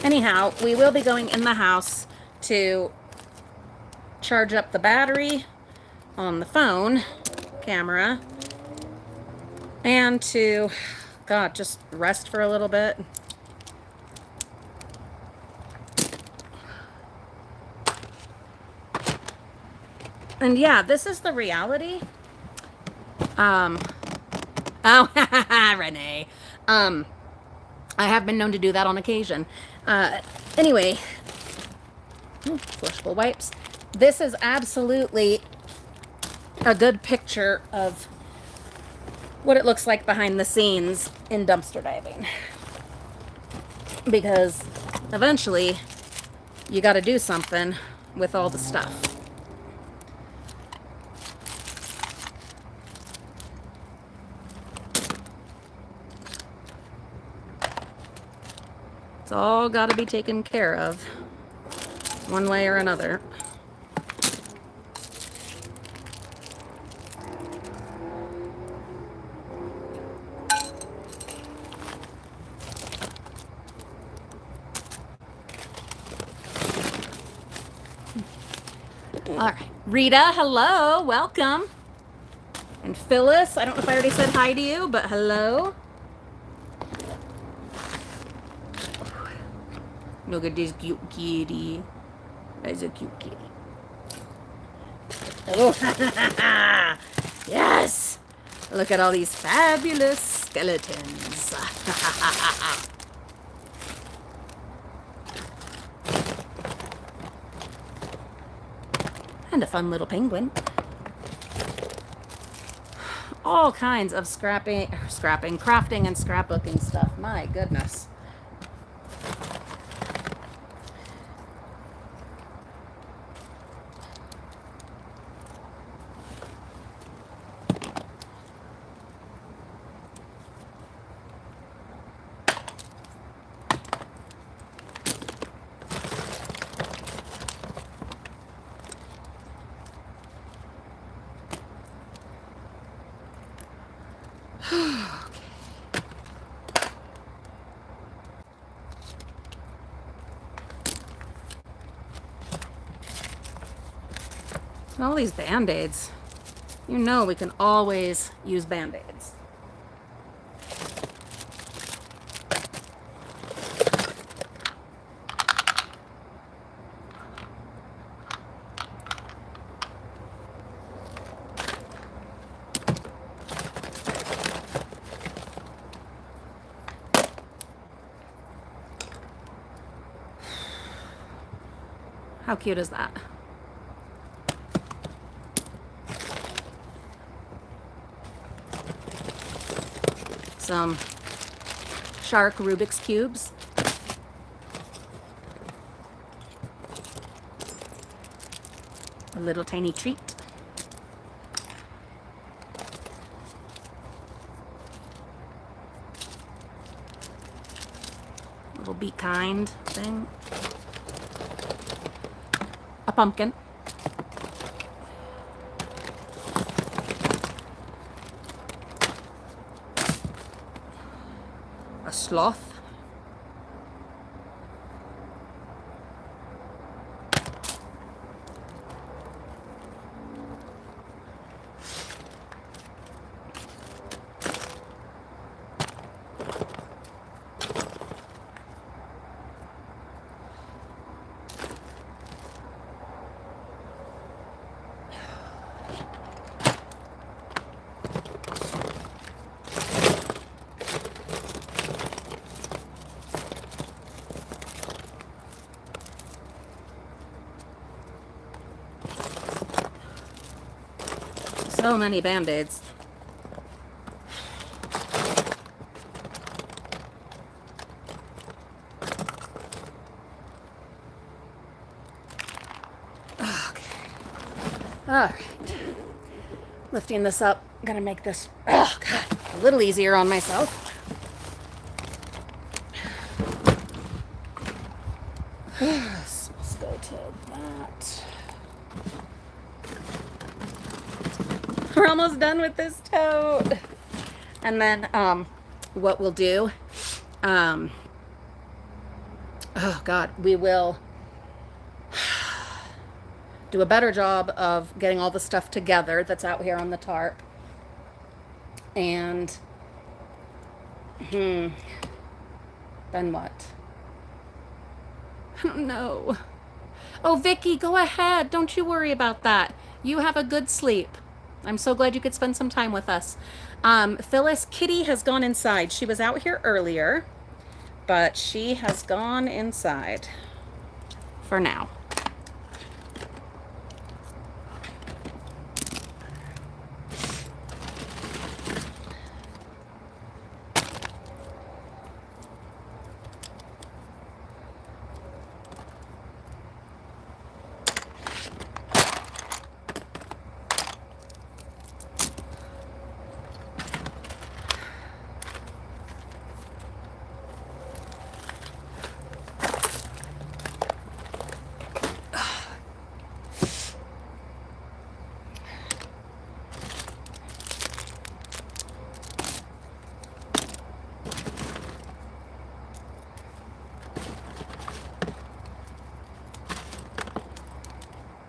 Anyhow, we will be going in the house to charge up the battery on the phone camera and to, God, just rest for a little bit. And yeah, this is the reality. Oh, Renee. I have been known to do that on occasion. Anyway, flushable wipes. This is absolutely a good picture of what it looks like behind the scenes in dumpster diving. Because eventually you got to do something with all the stuff. It's all got to be taken care of one way or another. All right, Rita, hello, welcome. And Phyllis, I don't know if I already said hi to you, but hello. Look at this cute kitty. That's a cute kitty. Oh, yes! Look at all these fabulous skeletons. And a fun little penguin. All kinds of crafting and scrapbooking stuff. My goodness. All these Band-Aids. You know we can always use Band-Aids. How cute is that? Some shark Rubik's Cubes. A little tiny treat. Little be kind thing. A pumpkin. A sloth. So many Band-Aids. Okay. All right. Lifting this up. I'm gonna make this, oh God, a little easier on myself. Let's go to that. We're almost done with this tote. And then what we'll do, oh God, we will do a better job of getting all the stuff together that's out here on the tarp. And then what? I don't know. Oh, Vicky, go ahead. Don't you worry about that. You have a good sleep. I'm so glad you could spend some time with us. Phyllis, Kitty has gone inside. She was out here earlier, but she has gone inside for now.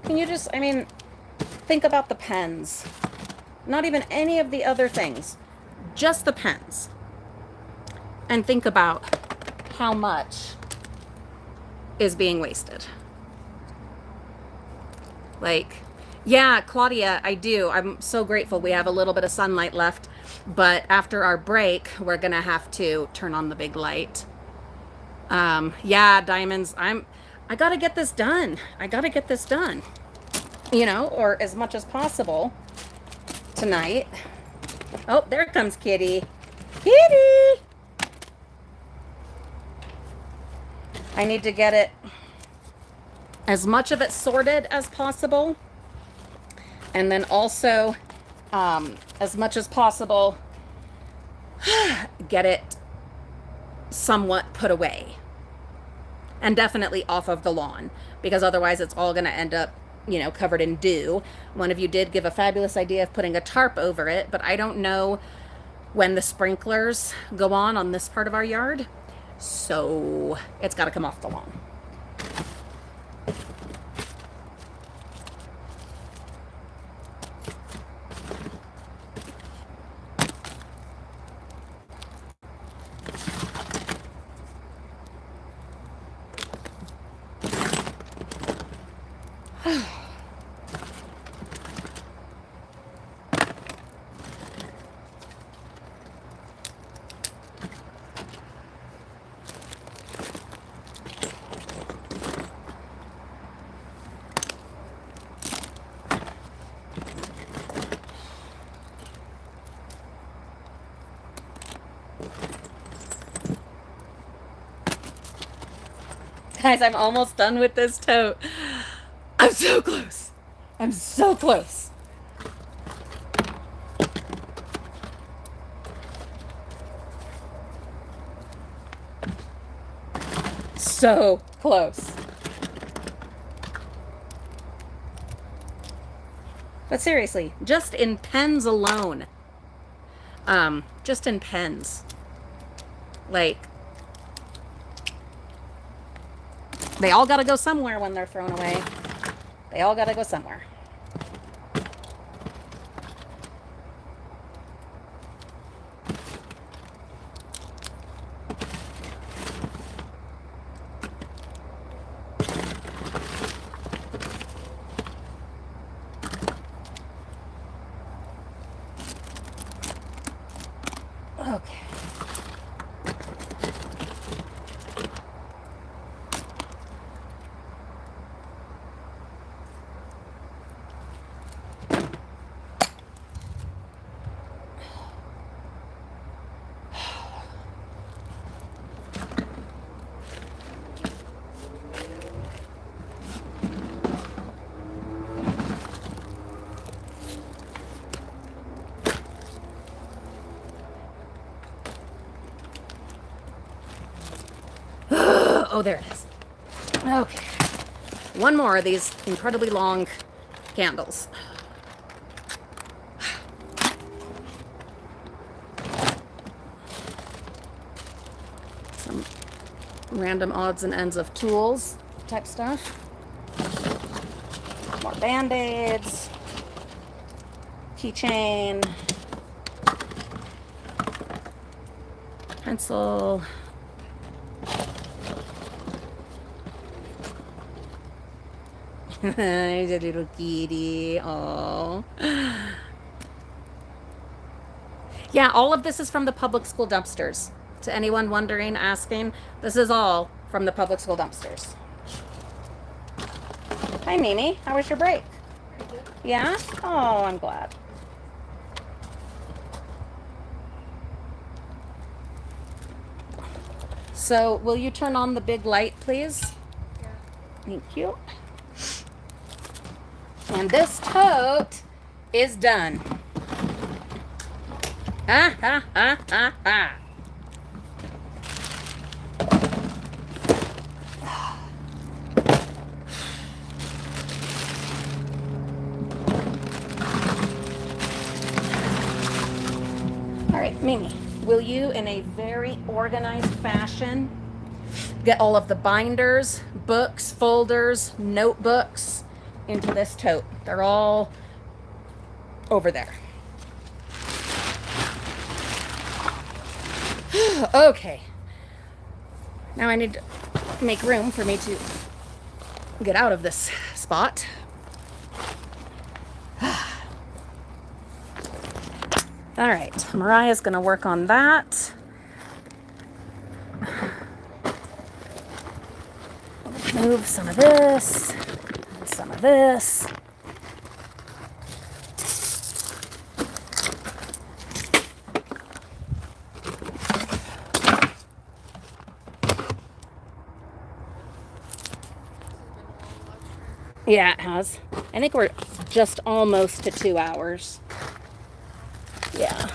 Can you just, I mean, think about the pens. Not even any of the other things. Just the pens. And think about how much is being wasted. Like, Yeah, Claudia, I do. I'm so grateful we have a little bit of sunlight left. But after our break, we're going to have to turn on the big light. Yeah, diamonds, I got to get this done. I got to get this done, or as much as possible tonight. Oh, there comes Kitty. Kitty! I need to get it, as much of it sorted as possible. And then also, as much as possible, get it somewhat put away. And definitely off of the lawn, because otherwise it's all going to end up, covered in dew. One of you did give a fabulous idea of putting a tarp over it, but I don't know when the sprinklers go on this part of our yard. So it's got to come off the lawn. Guys, I'm almost done with this tote. I'm so close. I'm so close. So close. But seriously, just in pens alone. Just in pens. Like, they all got to go somewhere when they're thrown away. They all got to go somewhere. Okay. Oh, there it is. Okay. One more of these incredibly long candles. Some random odds and ends of tools type stuff. More Band-Aids. Keychain. Pencil. There's a little kitty. Oh. Yeah, all of this is from the public school dumpsters. To anyone wondering, asking, this is all from the public school dumpsters. Hi, Mimi. How was your break? Pretty good. Yeah? Oh, I'm glad. So, will you turn on the big light, please? Yeah. Thank you. And this tote is done. Ha ha ha ha ha. All right, Mimi, will you, in a very organized fashion, get all of the binders, books, folders, notebooks into this tote? They're all over there. Okay. Now I need to make room for me to get out of this spot. All right, Mariah's gonna work on that. Move some of this, some of this. Yeah, it has. I think we're just almost to 2 hours. Yeah.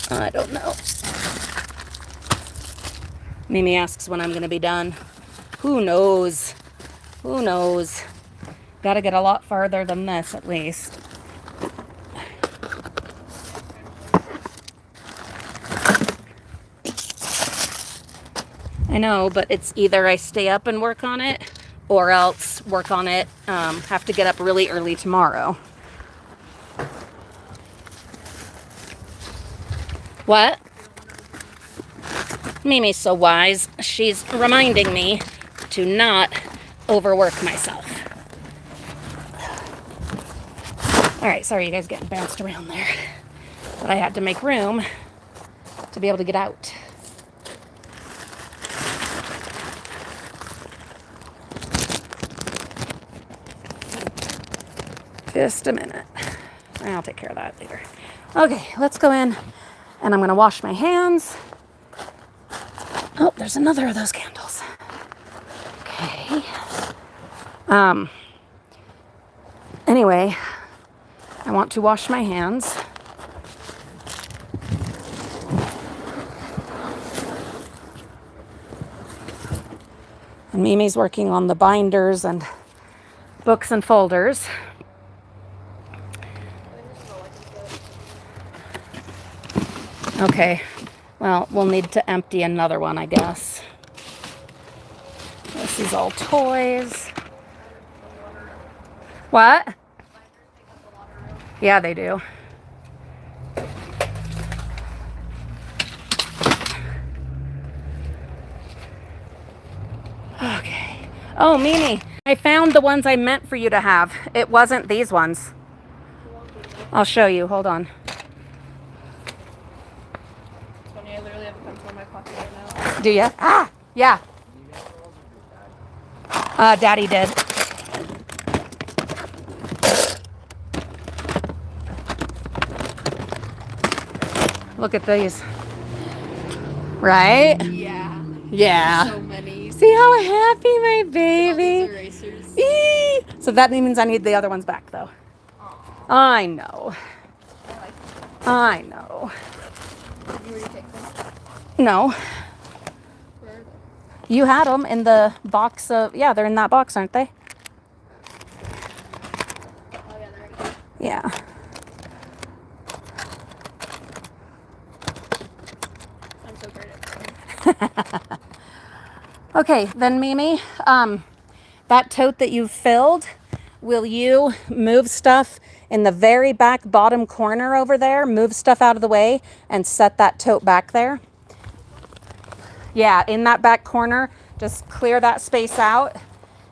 I don't know. Mimi asks when I'm going to be done. Who knows? Who knows? Got to get a lot farther than this at least. I know, but it's either I stay up and work on it or else work on it. Have to get up really early tomorrow. What? Mimi's so wise. She's reminding me to not overwork myself. All right, sorry you guys getting bounced around there. But I had to make room to be able to get out. Just a minute. I'll take care of that later. Okay, let's go in and I'm gonna wash my hands. Oh, there's another of those candles. Okay. Anyway, I want to wash my hands. And Mimi's working on the binders and books and folders. Okay, well, we'll need to empty another one, I guess. This is all toys. What? Yeah, they do. Okay. Oh, Mimi, I found the ones I meant for you to have. It wasn't these ones. I'll show you. Hold on. It's funny, I literally have a pencil in my pocket right now. Do you? Ah, yeah. Daddy did. Look at these. Right? Yeah. Yeah. So many. See how happy my All baby. these erasers. Eee! So that means I need the other ones back, though. Aw, I know. I like it. I know. Did you already take them? No. Where are they? You had them in the box of... Yeah, they're in that box, aren't they? Oh yeah, there it is. Yeah. I'm so great at them. Okay, then Mimi, that tote that you've filled, will you move stuff in the very back bottom corner over there? Move stuff out of the way and set that tote back there. Yeah, in that back corner, just clear that space out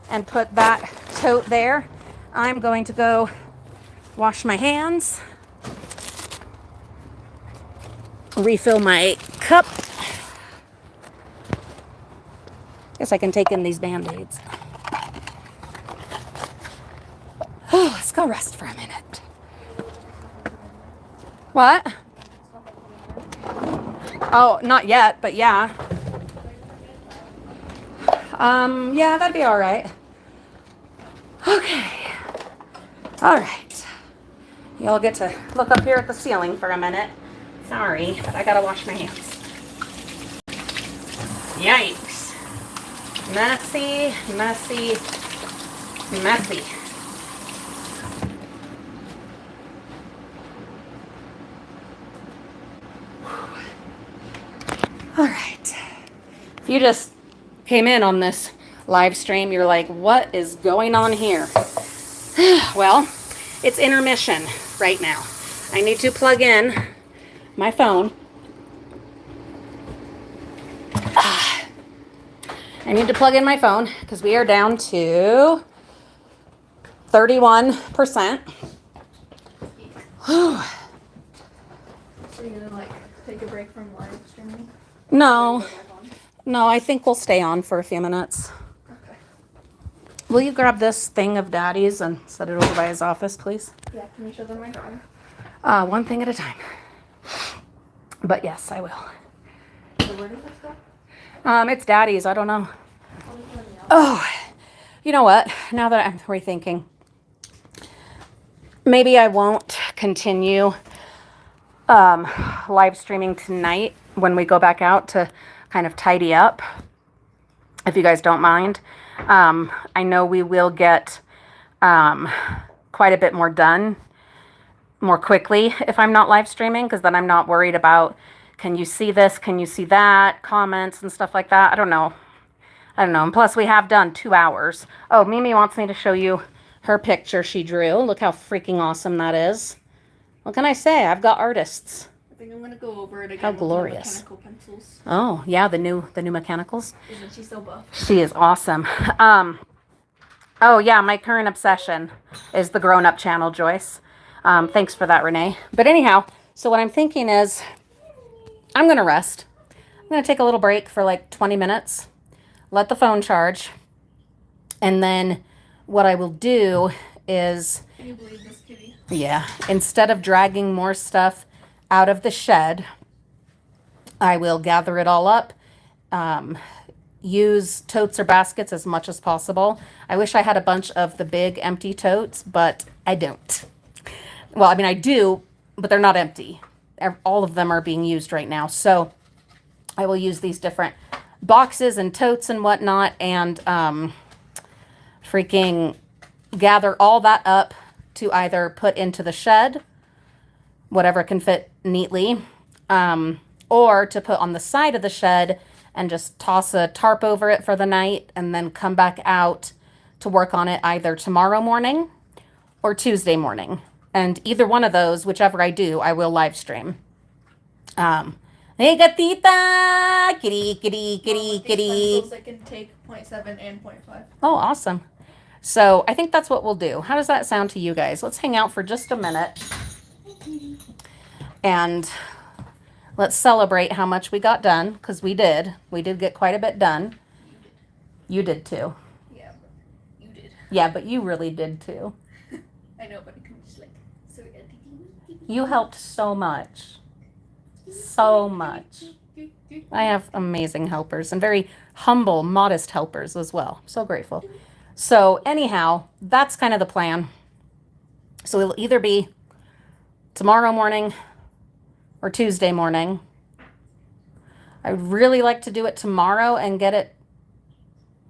and put that tote there. I'm going to go wash my hands, refill my cup. Guess I can take in these Band-Aids. Oh, let's go rest for a minute. What? Oh, not yet, but yeah. Yeah, that'd be all right. Okay. All right. Y'all get to look up here at the ceiling for a minute. Sorry, but I gotta wash my hands. Yikes. Messy, messy, messy. All right. If you just came in on this live stream, you're like, what is going on here? Well, it's intermission right now. I need to plug in my phone I need to plug in my phone because we are down to 31%. So you're gonna like take a break from live streaming? No, no, I think we'll stay on for a few minutes. Okay. Will you grab this thing of Daddy's and set it over by his office, please? Yeah, can you show them my drawing? One thing at a time. But yes, I will. So where does this go? It's Daddy's. I don't know. I'll just let me out. Oh, you know what? Now that I'm rethinking, maybe I won't continue live streaming tonight when we go back out to kind of tidy up, if you guys don't mind. I know we will get quite a bit more done more quickly if I'm not live streaming, because then I'm not worried about, can you see this, can you see that, comments and stuff like that. I don't know. And plus we have done 2 hours. Oh, Mimi wants me to show you her picture she drew. Look how freaking awesome that is. What can I say? I've got artists. I think I'm gonna go over it again. How with my glorious. mechanical pencils. Oh, yeah, the new mechanicals. Isn't she so buff? She is awesome. Oh yeah, my current obsession is the grown-up channel, Joyce. Thanks for that, Renee. But anyhow, so what I'm thinking is I'm going to rest. I'm going to take a little break for like 20 minutes, let the phone charge, and then what I will do is, Can you believe this kitty? yeah, instead of dragging more stuff out of the shed, I will gather it all up, use totes or baskets as much as possible. I wish I had a bunch of the big empty totes, but I don't. Well, I mean, I do, but they're not empty. All of them are being used right now. So I will use these different boxes and totes and whatnot and freaking gather all that up to either put into the shed, whatever can fit neatly, or to put on the side of the shed and just toss a tarp over it for the night and then come back out to work on it either tomorrow morning or Tuesday morning. And either one of those, whichever I do, I will live stream. Hey, gatita! Kitty, kitty, kitty, kitty. Pencils that can take 0.7 and 0.5. Oh, awesome. So I think that's what we'll do. How does that sound to you guys? Let's hang out for just a minute. And let's celebrate how much we got done, because we did. We did get quite a bit done. You did too. Yeah, but you did. Yeah, but you really did too. I know, but it can just like... So You helped so much. So much. I have amazing helpers and very humble, modest helpers as well. So grateful. So anyhow, that's kind of the plan. So it'll either be tomorrow morning or Tuesday morning. I'd really like to do it tomorrow and get it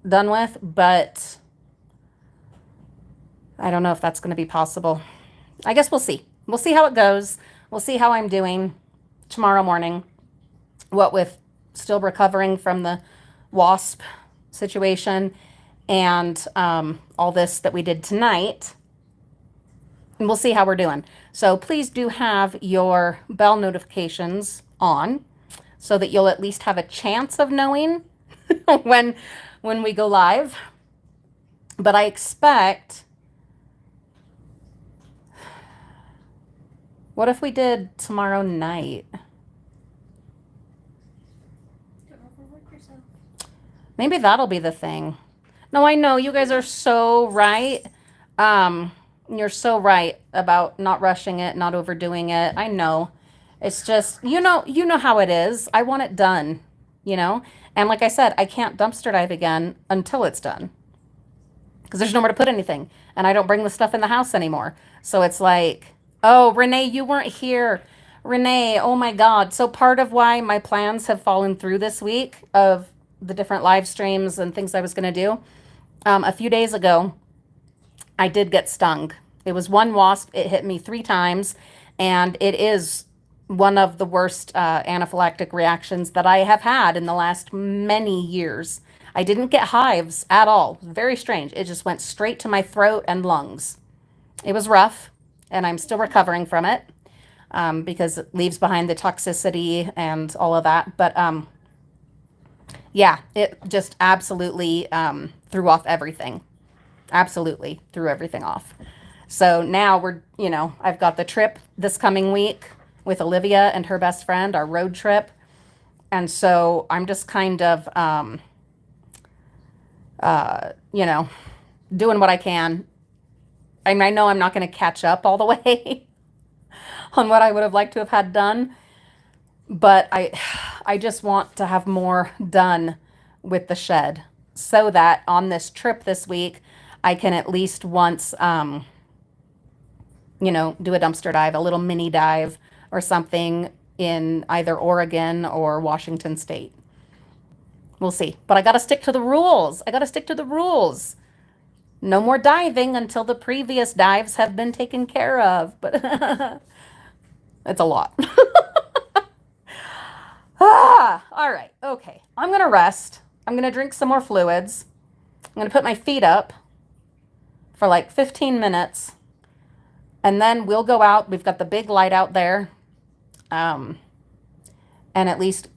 done with, but I don't know if that's going to be possible. I guess we'll see. We'll see how it goes. We'll see how I'm doing tomorrow morning. What with still recovering from the wasp situation and all this that we did tonight. And we'll see how we're doing. So please do have your bell notifications on so that you'll at least have a chance of knowing when we go live. But I expect... What if we did tomorrow night? Don't overwork yourself. Maybe that'll be the thing. No, I know you guys are so right. You're so right about not rushing it, not overdoing it. I know. It's just, you know how it is. I want it done, you know? And like I said, I can't dumpster dive again until it's done. Because there's nowhere to put anything. And I don't bring the stuff in the house anymore. So it's like... Oh, Renee, you weren't here. Renee, oh my God. So part of why my plans have fallen through this week of the different live streams and things I was going to do, a few days ago, I did get stung. It was one wasp. It hit me 3 times, and it is one of the worst anaphylactic reactions that I have had in the last many years. I didn't get hives at all. Very strange. It just went straight to my throat and lungs. It was rough. And I'm still recovering from it because it leaves behind the toxicity and all of that. But yeah, it just absolutely threw off everything. Absolutely threw everything off. So now I've got the trip this coming week with Olivia and her best friend, our road trip. And so I'm just kind of, doing what I can. I mean, I know I'm not going to catch up all the way on what I would have liked to have had done, but I just want to have more done with the shed so that on this trip this week, I can at least once, do a dumpster dive, a little mini dive or something in either Oregon or Washington State. We'll see. But I got to stick to the rules. I got to stick to the rules. No more diving until the previous dives have been taken care of. But it's a lot. All right. Okay. I'm going to rest. I'm going to drink some more fluids. I'm going to put my feet up for like 15 minutes. And then we'll go out. We've got the big light out there. And at least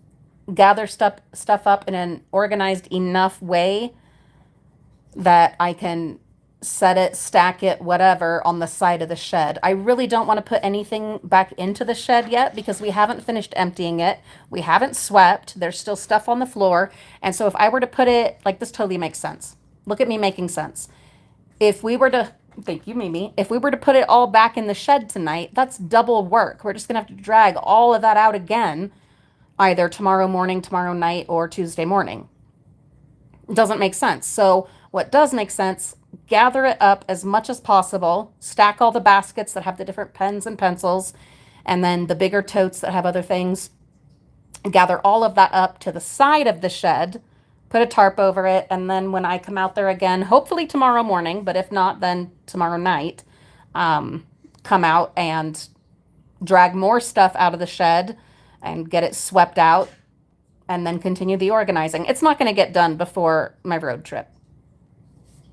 gather stuff up in an organized enough way that I can set it, stack it, whatever, on the side of the shed. I really don't want to put anything back into the shed yet because we haven't finished emptying it. We haven't swept. There's still stuff on the floor. And so if I were to put it, like, this totally makes sense. Look at me making sense. If we were to, thank you, Mimi, if we were to put it all back in the shed tonight, that's double work. We're just going to have to drag all of that out again, either tomorrow morning, tomorrow night, or Tuesday morning. It doesn't make sense. So what does make sense, gather it up as much as possible, stack all the baskets that have the different pens and pencils, and then the bigger totes that have other things, gather all of that up to the side of the shed, put a tarp over it, and then when I come out there again, hopefully tomorrow morning, but if not, then tomorrow night, come out and drag more stuff out of the shed and get it swept out, and then continue the organizing. It's not going to get done before my road trip.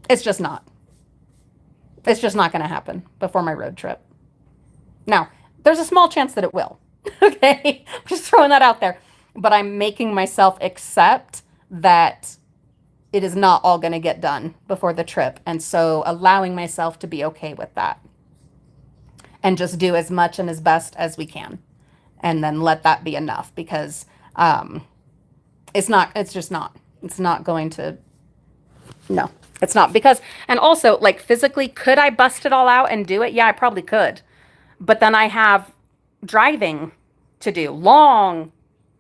It's just not. It's just not going to happen before my road trip. Now, there's a small chance that it will. Okay? I'm just throwing that out there. But I'm making myself accept that it is not all going to get done before the trip. And so allowing myself to be okay with that. And just do as much and as best as we can. And then let that be enough, because it's not going to, no, it's not. Because, and also, like, physically, could I bust it all out and do it? Yeah, I probably could. But then I have driving to do, long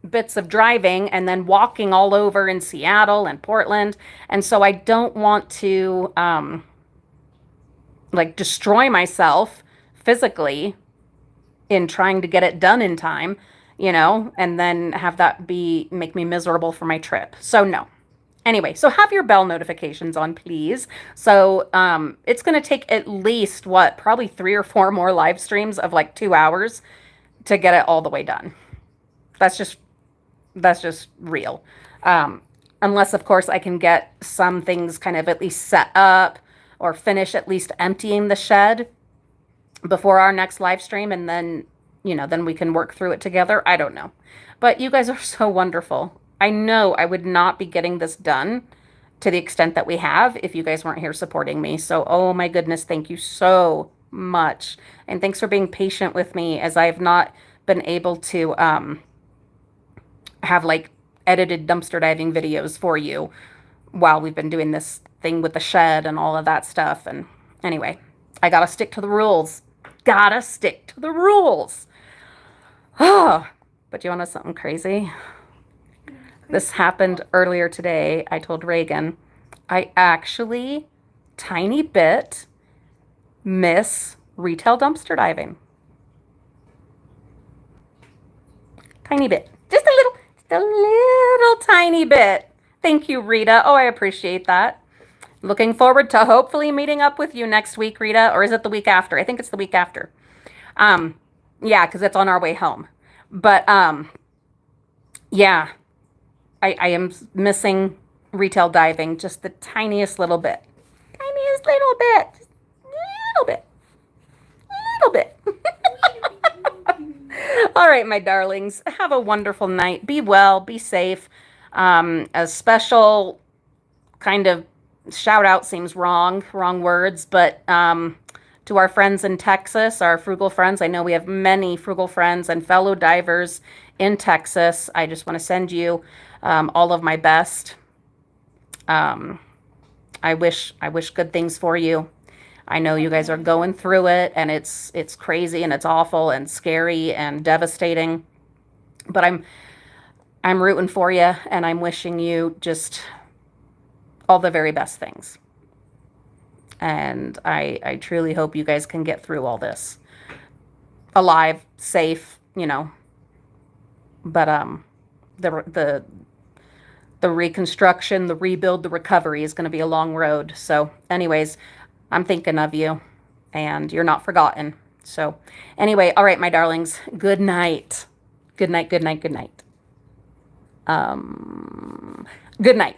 bits of driving, and then walking all over in Seattle and Portland. And so I don't want to, destroy myself physically in trying to get it done in time, and then have that make me miserable for my trip. So no. Anyway, so have your bell notifications on, please. So it's going to take at least, probably 3 or 4 more live streams of like 2 hours to get it all the way done. That's just real. Unless, of course, I can get some things kind of at least set up or finish at least emptying the shed before our next live stream, and then, then we can work through it together. I don't know. But you guys are so wonderful. I know I would not be getting this done to the extent that we have if you guys weren't here supporting me. So, oh my goodness, thank you so much. And thanks for being patient with me as I have not been able to have like edited dumpster diving videos for you while we've been doing this thing with the shed and all of that stuff. And anyway, I gotta stick to the rules. Gotta stick to the rules. Oh, but you want to know something crazy? This happened earlier today. I told Reagan, I actually, tiny bit, miss retail dumpster diving. Tiny bit. Just a little tiny bit. Thank you, Rita. Oh, I appreciate that. Looking forward to hopefully meeting up with you next week, Rita. Or is it the week after? I think it's the week after. Yeah, because it's on our way home. But, yeah. I am missing retail diving just the tiniest little bit. Tiniest little bit. Just a little bit. All right, my darlings. Have a wonderful night. Be well. Be safe. A special kind of shout out seems wrong words, but to our friends in Texas, our frugal friends, I know we have many frugal friends and fellow divers in Texas. I just want to send you all of my best. I wish good things for you. I know you guys are going through it, and it's crazy and it's awful and scary and devastating. But I'm rooting for you, and I'm wishing you just all the very best things. And I truly hope you guys can get through all this alive, safe, you know. But the reconstruction, the rebuild, the recovery is going to be a long road. So anyways, I'm thinking of you, and you're not forgotten. So anyway, all right, my darlings, good night. Good night, good night, good night. Good night.